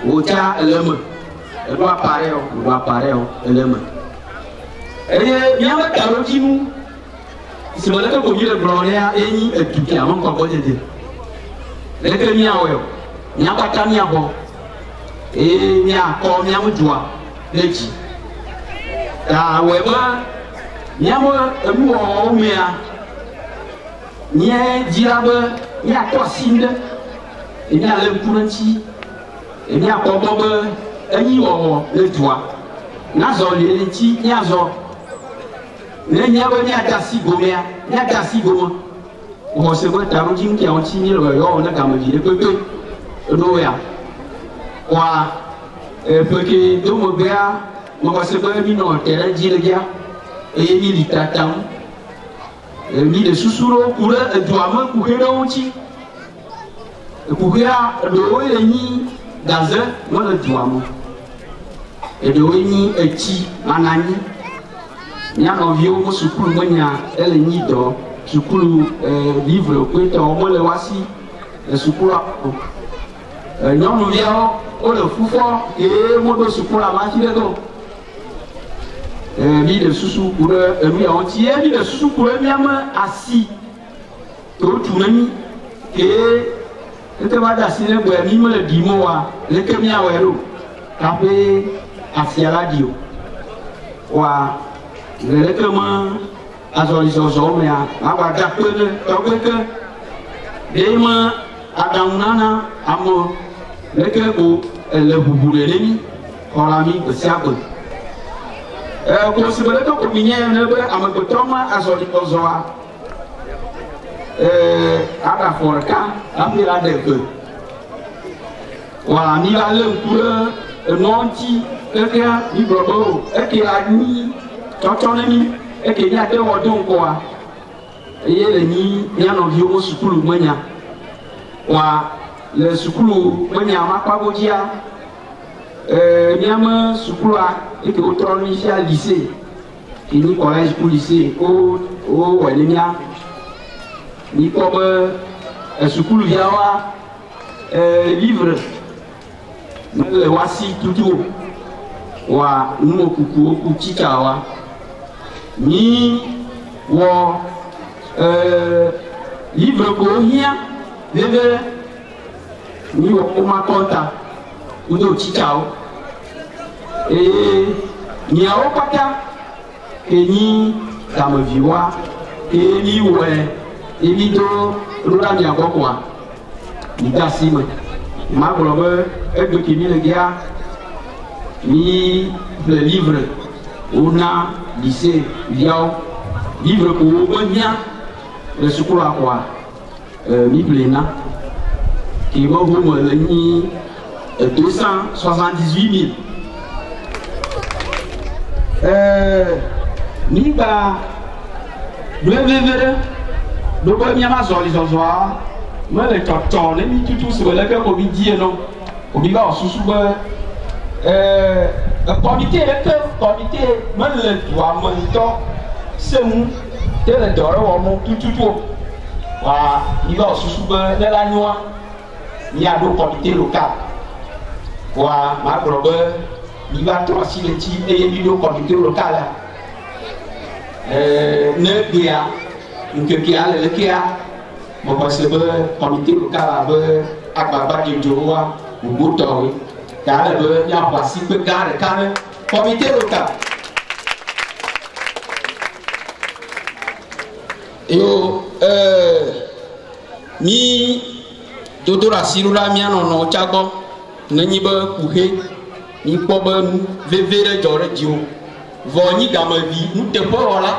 wòtsa ele me eɖo appareil ele me eye miabe taɖodzinu sebeleke ko mi le gblɔ ɖea enyi edu kia me ŋkɔ gbɔdzedze leke miawɔe miakpata miabɔ eye miakɔ miame dua ɖe dzi ta wɔe be miame enuwɔwɔwo mea miedzra be miatɔ asi ɖe mialé ŋku ɖe ŋuti miakpɔ gbɔ be enyi wɔwɔ le dua nazɔ li le ŋuti miazɔ ne nya be miade asi gomea miade asi gome wɔ se be taɖodzinu kia ŋuti mi le yɔwɔ ne gamevi ɖe kpekpe eɖo ya wa peke do megbea mexɔ se be mi nɔ te ɖe dzi le dzia eye mi li tatam mi le susu ɖewo ku ɖe edua me kuxe ɖewo ŋuti kuxea eɖewoe le nyi gaze mele dua me eɖewoe nyi etsi mananyi mia nɔviwo me sukulu menya ele nyi dɔ sukulu livre kpetɔwo mele woasi le sukulua o nyɔnuviawo wole fufɔ eye woɖo sukula mati ɖe do mi le susu ku ɖe enu yawo ŋuti ye mi le susu ku ɖe miame asi ke wotu ne mi ke eke va de asi ɖe gbɔe mi mele ɖi mo wa leke miawɔe ɖo kaƒe asia la ɖi o wa le leke me azɔlizɔzɔ mea magba da kpe ɖe tɔgbe ke ɖe me aɖaŋu nana ame leke ko ele ʋuʋu ɖe ne mi xɔ la mi gbe sia gbe ko si be leke ko mi nye ne be amegbetɔ me azɔlizɔzɔa aɖa afɔ ɖeka hafi la ɖe gbe wòa mi va lé ŋku ɖe enua ŋuti kekea mi gblɔ be o eke anyi tsɔtsɔ ne mi eke miate wɔ do ŋkɔa eye le nyi mia nɔviwo me sukulu menya wòa le sukulu menya ma kpa godzia miame sukulua eke wotrɔ nu fia lycée ke nyi collège ku lycée wo wɔe ne mia mi kpɔ be sukuluviawoa livre mele woasi tutu o wa numokukuwo ku tsitsawoa mi wɔ livre ko hiã veve mi wɔ koma kɔnta kudo tsitsawo eye miawo kpata ke nyi gameviwoa ke mi wɔe ebi do ɖoɖa mia gbɔ koa mi de asi me ma gblɔ be egbe ke mi le gea mi ƒle livre wona lycée viawo livre ko wo be hiã le sukulua koa mi ƒle na ke me home le nyi 278 000 mi gba veveve ɖe ɖo be miama zɔlizɔzɔa mele tsɔtsɔ ne mi tutu si be leke ko mi di eno ko mi va wɔ susu be kɔmite ɖeke kɔmite mele dua me ŋutɔ se ŋu te le dɔ ɖe wɔm tututu o wa mi va wɔ susu be ne la nyoa miaɖo kɔmite local wa ma gblɔ be mi va trɔ asi le ŋuti eye mi ɖo kɔmite local ne gbea nkekea le lekea mexɔ se be kɔmite local abe agbagba dzodzowoa gbogbo tɔwoe car il y a pas si peu car comité local yo ni dodora sirula mi anono chago nani ba kuhe ni ko ba nu vevere jore dio vo ni gamavi nu te po wala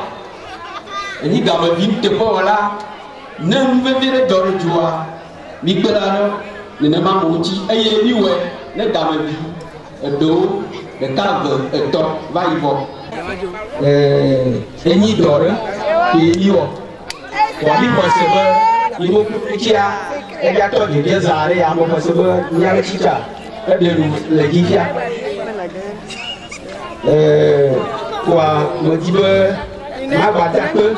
ni gamavi nu te po wala nan vevere jore dio mi gbara no ne ma mo ti aye ni we ne gamavi do de cave to va ivo eni dore ki iwo wa mi possible il faut que il y a toi des arrêts à mon possible il y a le chicha et bien le gifia quoi me dit ma bata que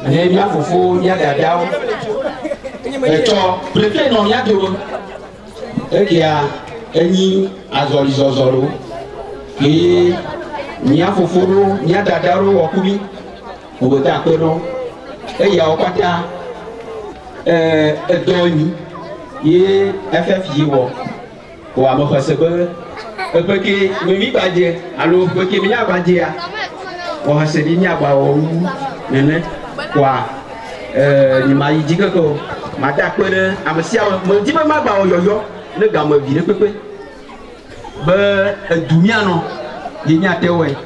il y a fofo il y a dada et toi préfère non il y a de et qui a eni azoli zozolo et il y a fofo il y a dada ro okumi o bota que non et il y a okata doni ye FFI wo ko amo khasebe peke mi baje alo peke mi baje ya o hasedi nya ba o nene kwa ni mai diga ko mata kwere amasia mo di ma ba o yoyo le gamo vi le pepe be dumia no ye nya tewe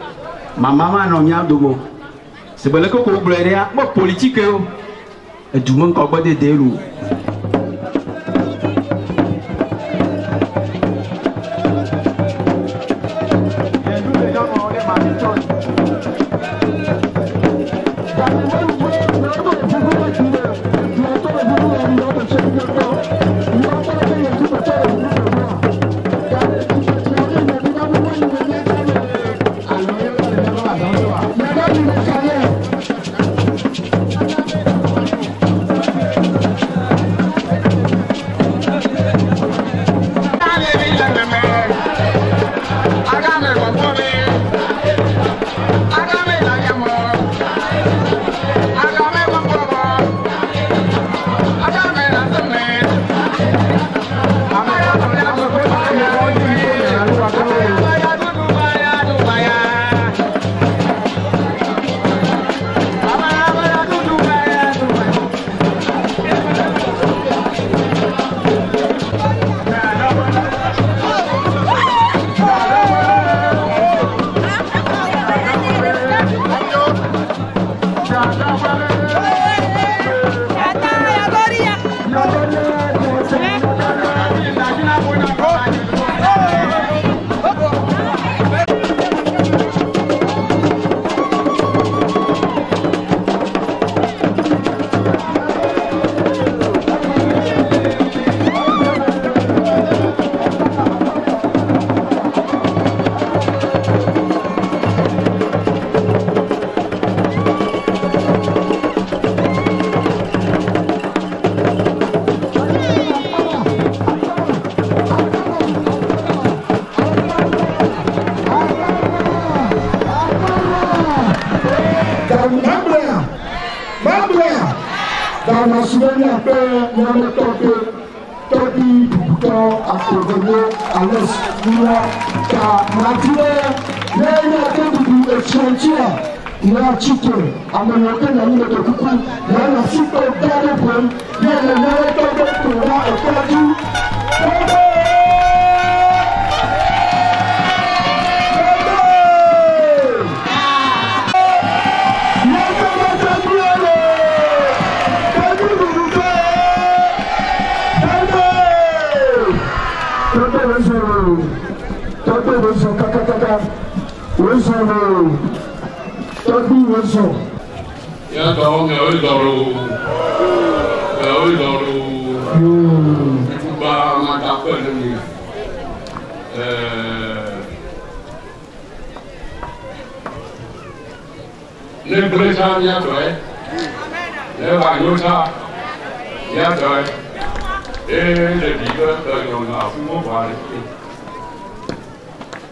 mama no nya dogo sebele ko ko blere ya mo politique o du monde qu'on va des loups.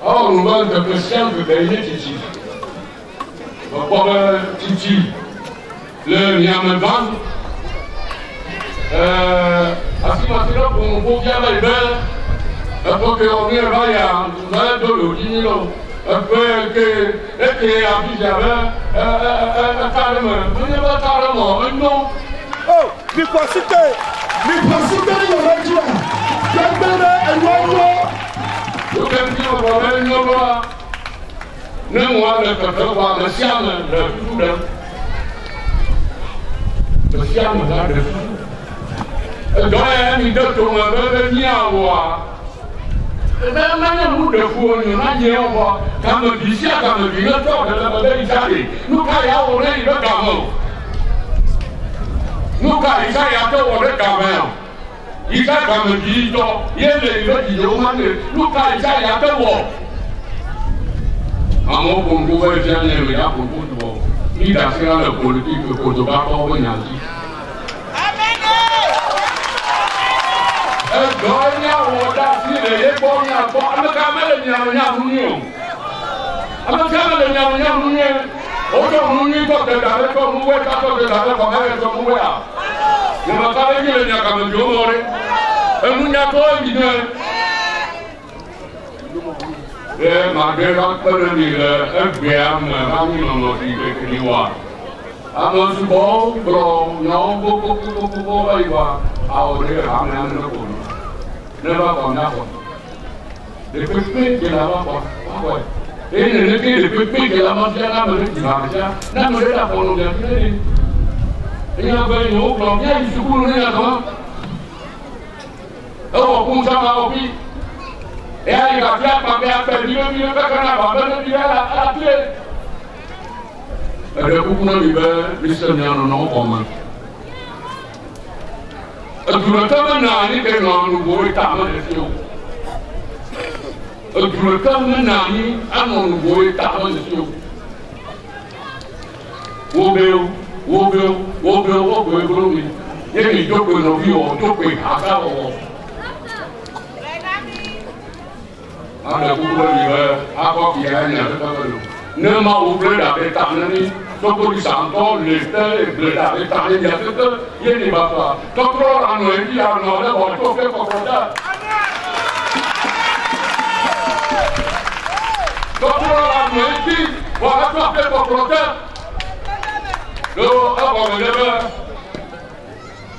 Oh, on va de pression de gagner Titi. Titi, le Niameban, à ce moment-là, pour bien les belles, Porque on est là, on a de l'eau, que Abidjan, carrément, on est pas carrément, non. Oh, mi possible, il y a un jour. Vous pouvez dire, on va aller nous voir. Nous, on va faire voir le siam, le siam, là, le fou. Donc, il y a un tour, on va venir voir. Maintenant, nous devons nous manier au revoir. Quand nous disons, quand nous disons, nous devons aller. Nous, quand on est le gamin. Nous, quand il y a le gamin. Il y a comme dit, il y a les nous, quand il y a le war. À mon point de vue, il y a un peu de war. Il y a la politique que nous avons fait. Donya woda si le ye bonya bo amakamele nya munyo amakamele nya munyo odo munyo ko de dale ko muwe ka ko de dale ko mare ko muwe a ni makale ni le nya ka mo more e munya ko ni ne ma de ra ko ni le e bia ma ni no ti ke ni wa amo su bo bro no bo ai wa a ore ha na no ko ne va pas n'importe. Les pépés qui là-bas, quoi. Et les pépés qui là-bas, c'est la mère qui va faire. La mère là pour nous bien faire. Et il y a un autre plan, bien, il se coule là comment. Oh, comme ça va au pied. Et là, il va faire ma mère faire du mieux, faire qu'on a pas de à la clé. Et le coup, on a eu les seigneurs non commun. Durata nani ke non vuoi tamane fiu. Durata nani anon vuoi tamane fiu. Wo brumi. Yemi doko no vio, doko akao. Ana kulo libe, ako kianya takalo. Nema uble da betamani. Toko di santo, l'este, bleda, etane, yasete, yeni bapa. Toko anu enti anu le bo toke kokoda. Toko anu enti, wa toke kokoda. Lo abo lebe.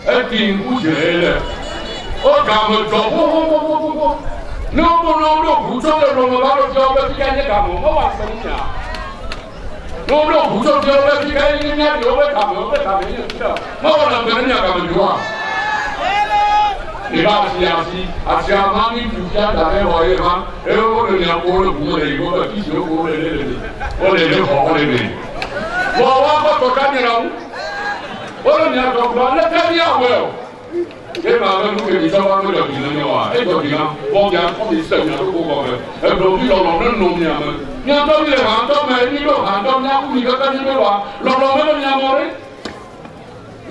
Eti ujele. O gamo jo. No, bucho le no lo jo be tikanye gamo. O wa senya. No, bucho yo le diga ni ni yo le cambio ni está. No, la venía cambio. Ni va así, hacia mami tuya da de hoy, ma. Eu le ya por el culo de yo, aquí yo por el. Ole ho ole. Wa ko ka ni rawo. Ole ni ko ba le ka ya wo. Ke ma ba lu ke ni sa wa lo ya ni ni wa. E do ni na, bo ya ko ni se ni ko ko ba. E do bi lo no ni ya ma. Nya to le ha to me ni lo ha to nya ku ni ka ni me wa lo me nya more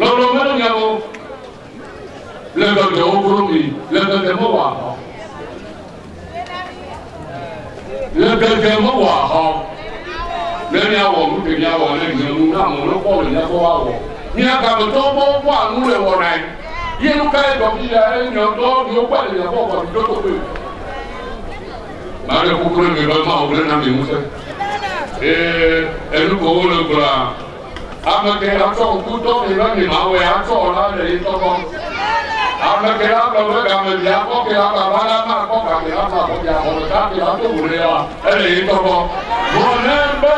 lo me nya mo le do de o buru mi le do de mo wa le do de mo wa ha le nya wo mu ke nya wo le ni mu na mo lo ko le nya ko wa wo nya ka mo to mo wa nu le wo nai ye nu ka e do bi ya e nya do yo kwa le nya ko ko do to pe. Mare kukule mi ba ma ule na mi muse. Elu ko ule kula. Ama ke ato kuto mi ba mi ma we ato la le to ko. Ama ke ato we ga me ya ko ke aka bala ma ko ka ke aka ko ya ko ta ke ato ule ya. Ele to ko. Bonemba.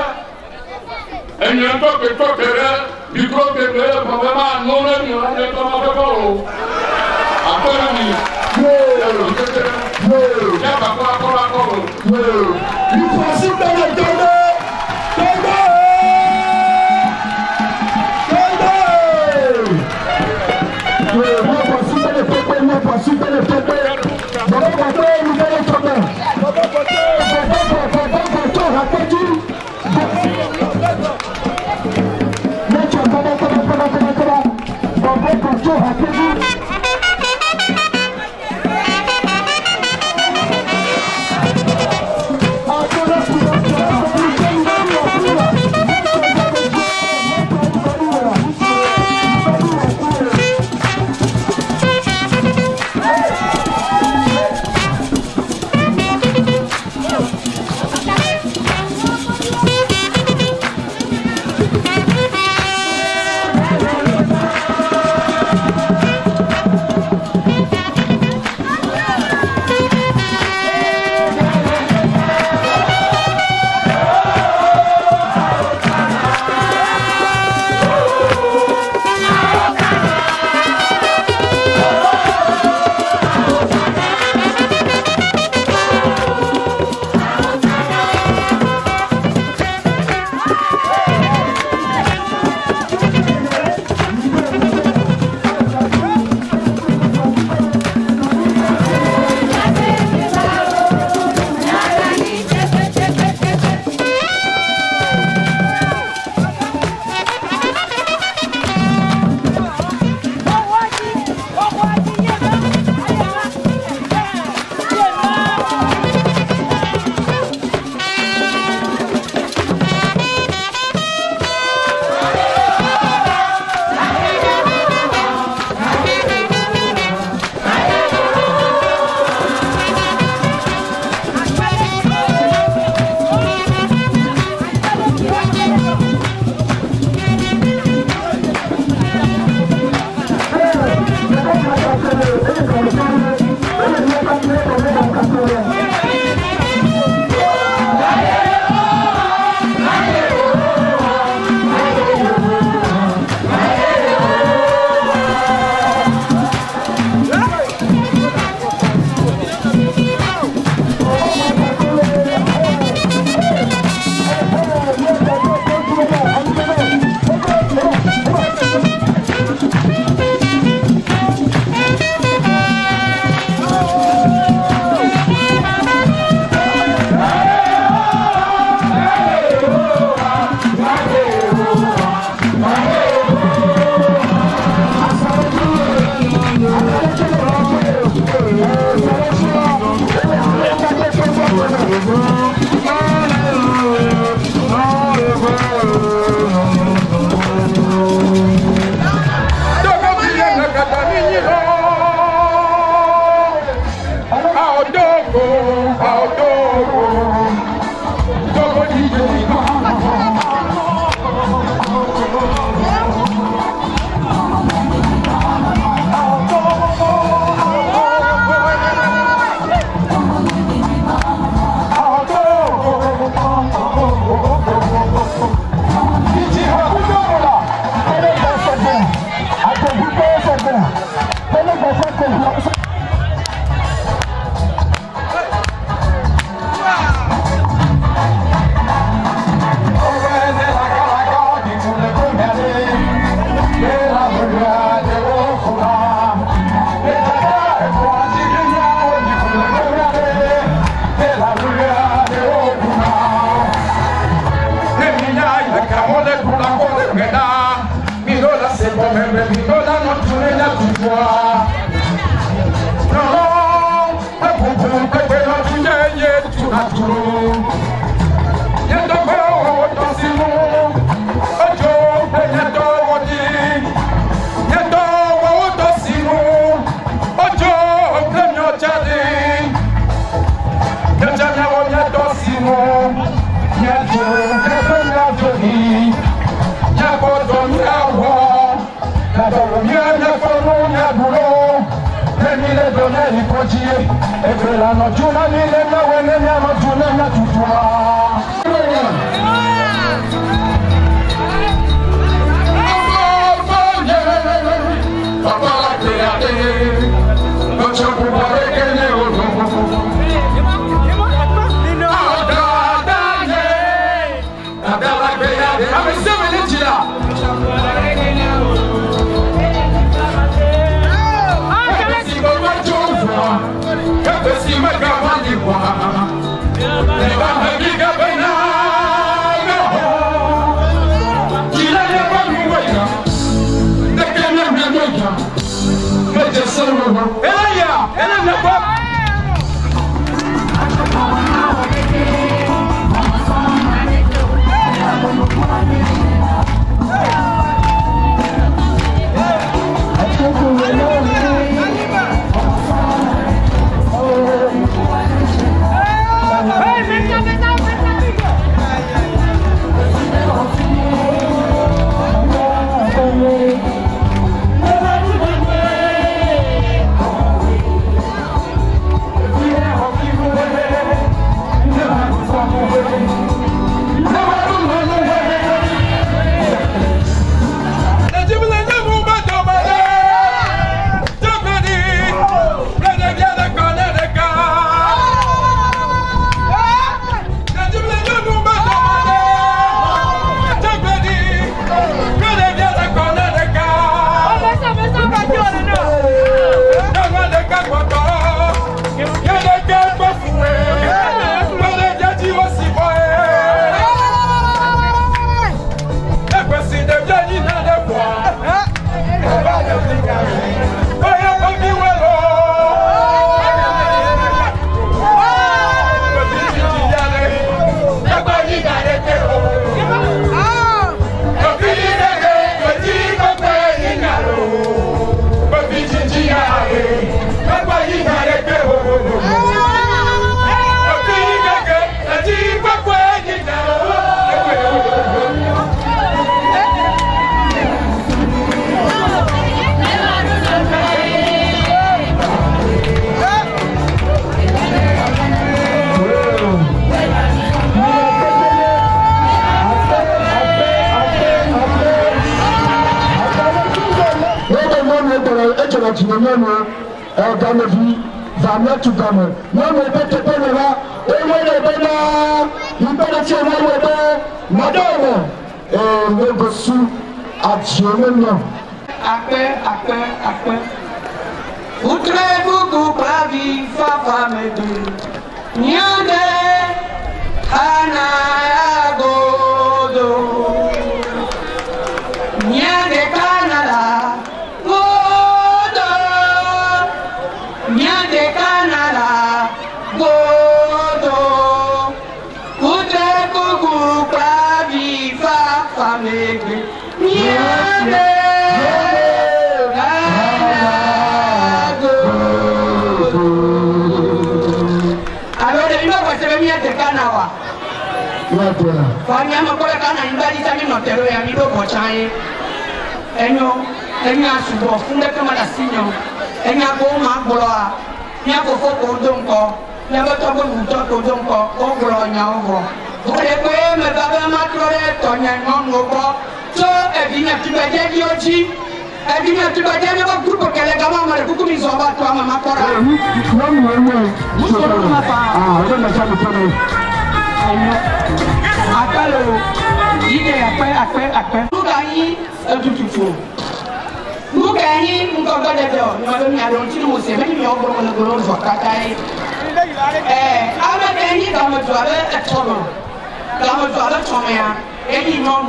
Enyo to ke re mikro ke re ba ma no le ni la ne to ma ko. Akora ni. Ya ba ko you possible that Thank you. camole pour la corde mena. Mirola c'est bon même mirola non tourner la pouvoir. Non, pas pour bébé non tuer tout la tout. Yendo go tosimo. Ojo yendo wodi. Yendo wo tosimo. Ojo premio chade. Yendo wo yendo simo. Yendo premio jodi. Yabo yawo. Yabo yabo yabulo. Emile donne il progie. E quella no giuna ni le no ne no giuna na tutua.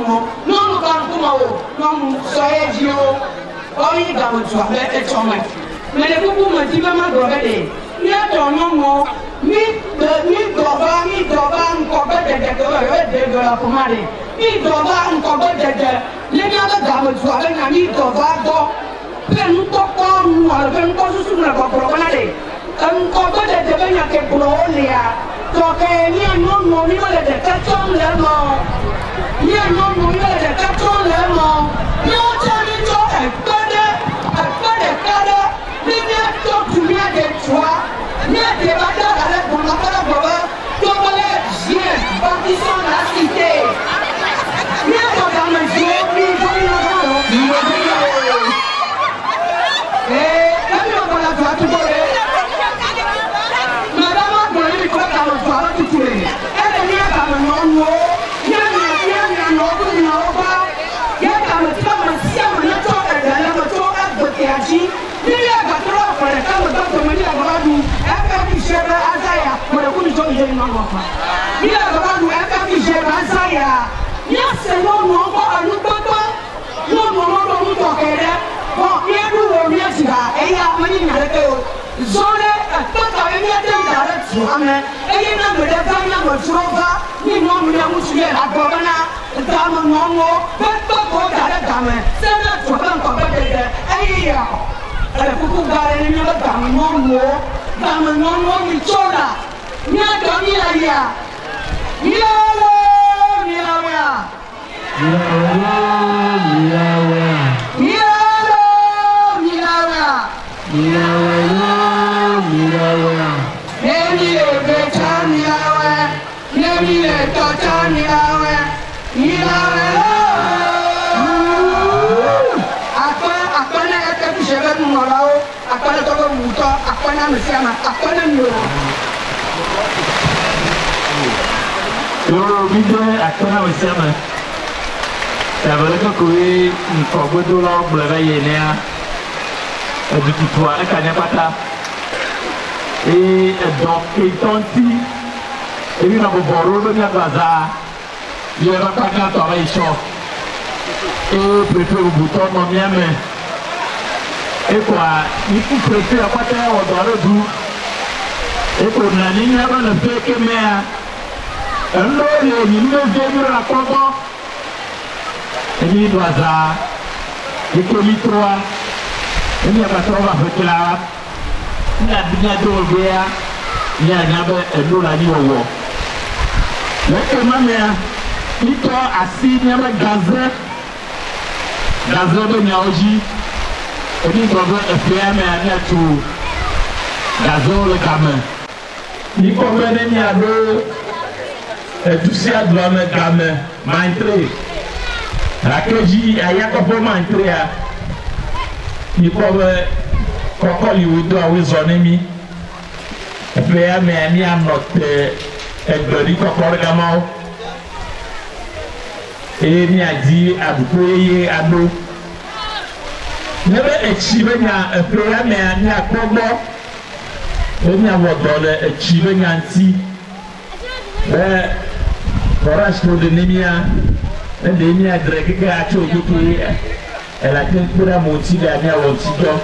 non nous quand non soyez Dieu on y va vous trouver et chômage mais les beaucoup me disent maman regarder il y a ton nom mi doba encore de la pommade mi doba encore de les gars de gamme tu avec un mi doba do plein de corps nous avec un sur la pommade encore de venir que pour olia donc il y a non ni le de 4 le mot il y a non ni le de 4 le mot non tu es pas de cadre ni tu viens de toi ni de bagarre avec mon affaire comme les chiens bâtissant la cité ni dans le jeu ni et quand on va la tout et donc itonti ebi na boboro be na gaza ye ba ka ka to ba iso e prefere bouton no miame e kwa ni ku prefere apata o do du e ko na ni ya ba na feke mea ndo le ni me ve mi ra kobo e ni gaza e ko litroa e ni ba trova fekla na binya dolbea nya nyabe elo la ni owo leke mamea ito asi nyama gaze be nyaoji eni dogo efia me anya tu gazo le kame ni ko wene ni ado edusi adwa me kame maintre rakeji ayakopo maintre ya ni ko we kokoli wudo awizone mi efia me ani anote egberi kokore gamao ni aji abukoye ado nebe echibe nya efia me ani akogbo ni awodole echibe nya nti forage pour de nemia de ni adreke ga acho ogoto ela tin pura monti ga ni awonti do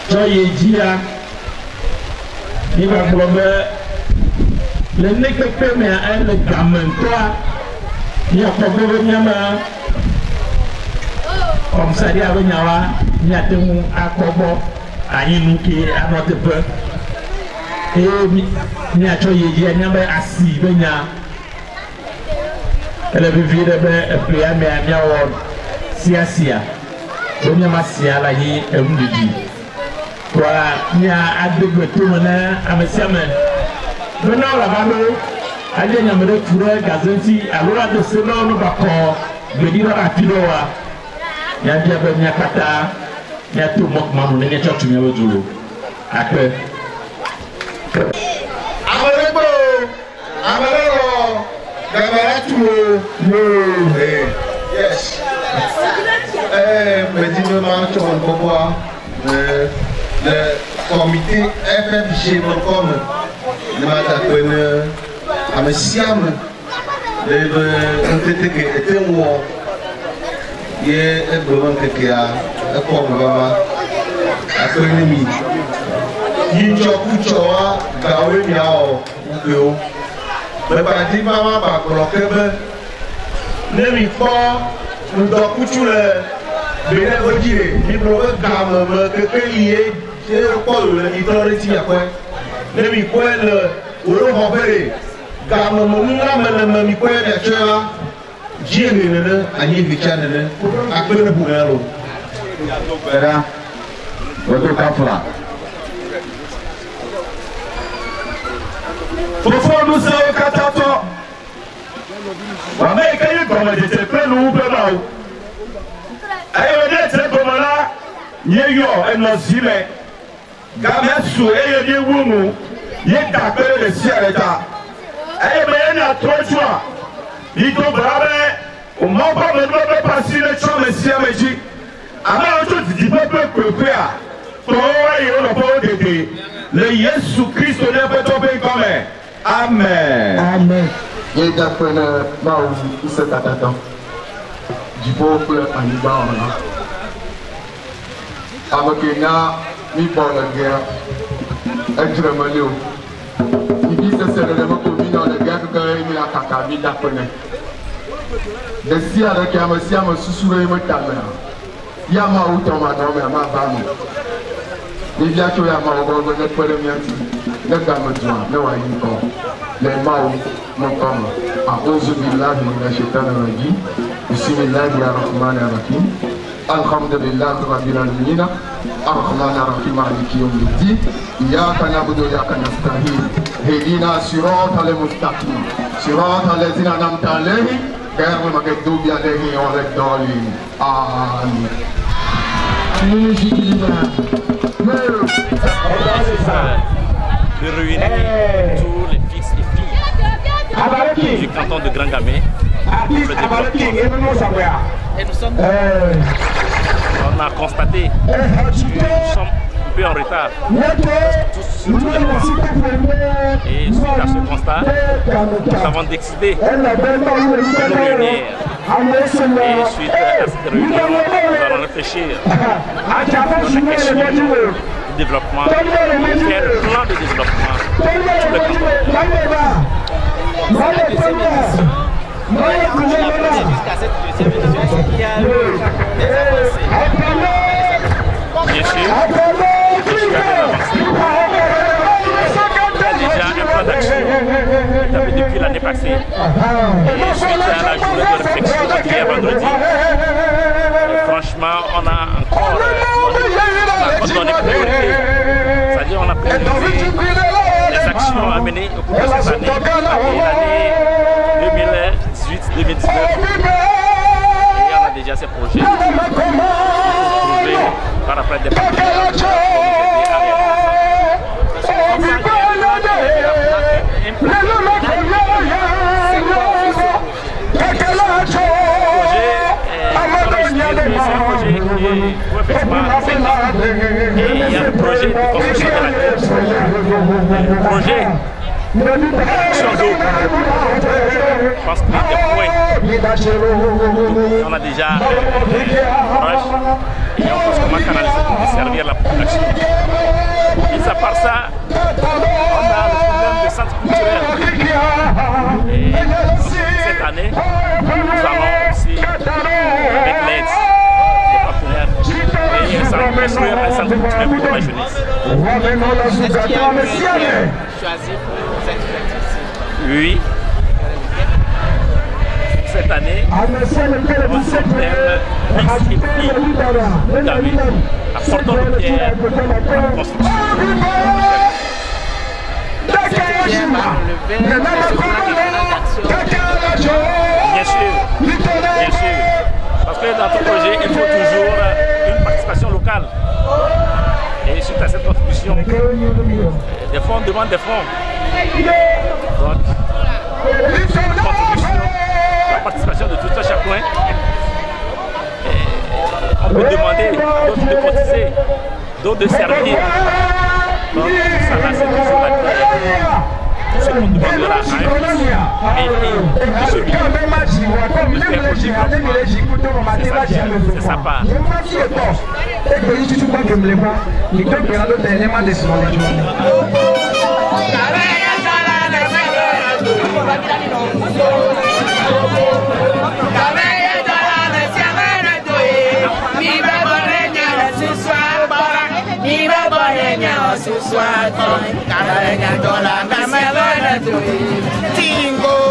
to ye jia ni ba globe le ne pepe me a le gamin toi ni akogbo ni ama comme ça dia be nyawa ni atemu akogbo ayin nuke anote pe ni acho ye jia ni ba asi be nya ele be vire be pria me a nya wo sia oni ma sia la yi emdidi kwa nya adegbe to na amesiame dona la balo aje nya mere ture gazeti alora de selo no bako bedira apidowa nya dia be nya kata nya to mok mamu ne nya chotu nya wozuro akwe amarego gabaratu no yes président Manchon Boboa le comité FFG comme le matapene amesiam le était moi. Il est vraiment quelqu'un à quoi on va après l'ennemi. Il y a beaucoup de choses gawe miao ugo. Mais par exemple maman par bloquer l'ennemi fort nous doit coucher le bénin retiré. Il bloque gamme que lié c'est quoi le il après l'ennemi quoi le repérer gamme nous la mi quoi la cheva. Jiya ne nan an yi bica da nan akwai na buga yaro bera wato kafura fofo nu sawo katato wa mai kai goma de te pelu be bawo ayo de te goma la ye yo eno zime ga mesu eye de wumu ye da pere de siareta ayo be na trojua Ito brabe, o mal para não passar de chama se a medir. A mão de papel quequer, toa e eu não vou deter. Le Yesu Cristo ne peut pas comme. Amen. Amen. Et d'après le Maou, il s'est attendant du peuple en Liban. Avec une mi pour la guerre, extrêmement. Il dit que c'est le commune dans la guerre que il a cacabi d'après. De si avec un monsieur à me soussourer me tamer. Yama ou ton madame à ma femme. Il y a que Yama au bord de notre premier le gamme de joie, le waïn corps. Les maous, mon corps. À 11 000 من الشيطان الرجيم بسم الله الرحمن الرحيم الحمد لله رب العالمين الرحمن الرحيم مالك يوم الدين إياك نعبد وإياك نستعين اهدنا الصراط المستقيم صراط الذين أنعمت عليهم غير المغضوب عليهم ولا الضالين آمين. De réunir tous les fils et filles du canton de Grand Gamay pour le développement. Et nous sommes, on a constaté que nous sommes un peu en retard sur tous les points. Et suite à ce constat, nous avons décidé de nous réunir. Et suite à cette réunion, nous allons réfléchir sur chaque échelle du développement, faire le plan de développement sur le canton. Jusqu'à cette deuxième édition, il y a eu des avancées. Bien sûr, il y a déjà un plan d'action établi depuis l'année passée. Et suite à la journée de réflexion hier vendredi, franchement, on a encore donné priorité. C'est-à-dire on a précisé les actions à mener au cours de cette année, l'année 2018-2019. Et on a déjà ces projets trouvés par après des partenaires. C'est un projet qui est effectivement et il y a le projet de construction de la terre, le projet de production d'eau. Je pense qu'il y a des points. On a déjà l'ouvrage et on pense comment canaliser pour desservir la population. Mis à part ça, on a le problème de centre culturel. Et cette année, nous allons aussi, avec l'aide des partenaires, et ça va construire un centre culturel pour la jeunesse. Est-ce qu'il y a choisi pour cette fête? Oui. Cette année, on se thème fils et filles apportant des pierres pour la construction. Bien sûr, parce que dans tout projet, il faut toujours une participation locale. Et suite à cette contribution, des fonds demandent des fonds. Donc, une contribution, la participation de tout un chacun. On peut demander à d'autres de cotiser, d'autres de servir. Donc, ça là, c'est toujours la terre. Tout le monde demandera à un fils et fille de celui c'est sa part. Tingo,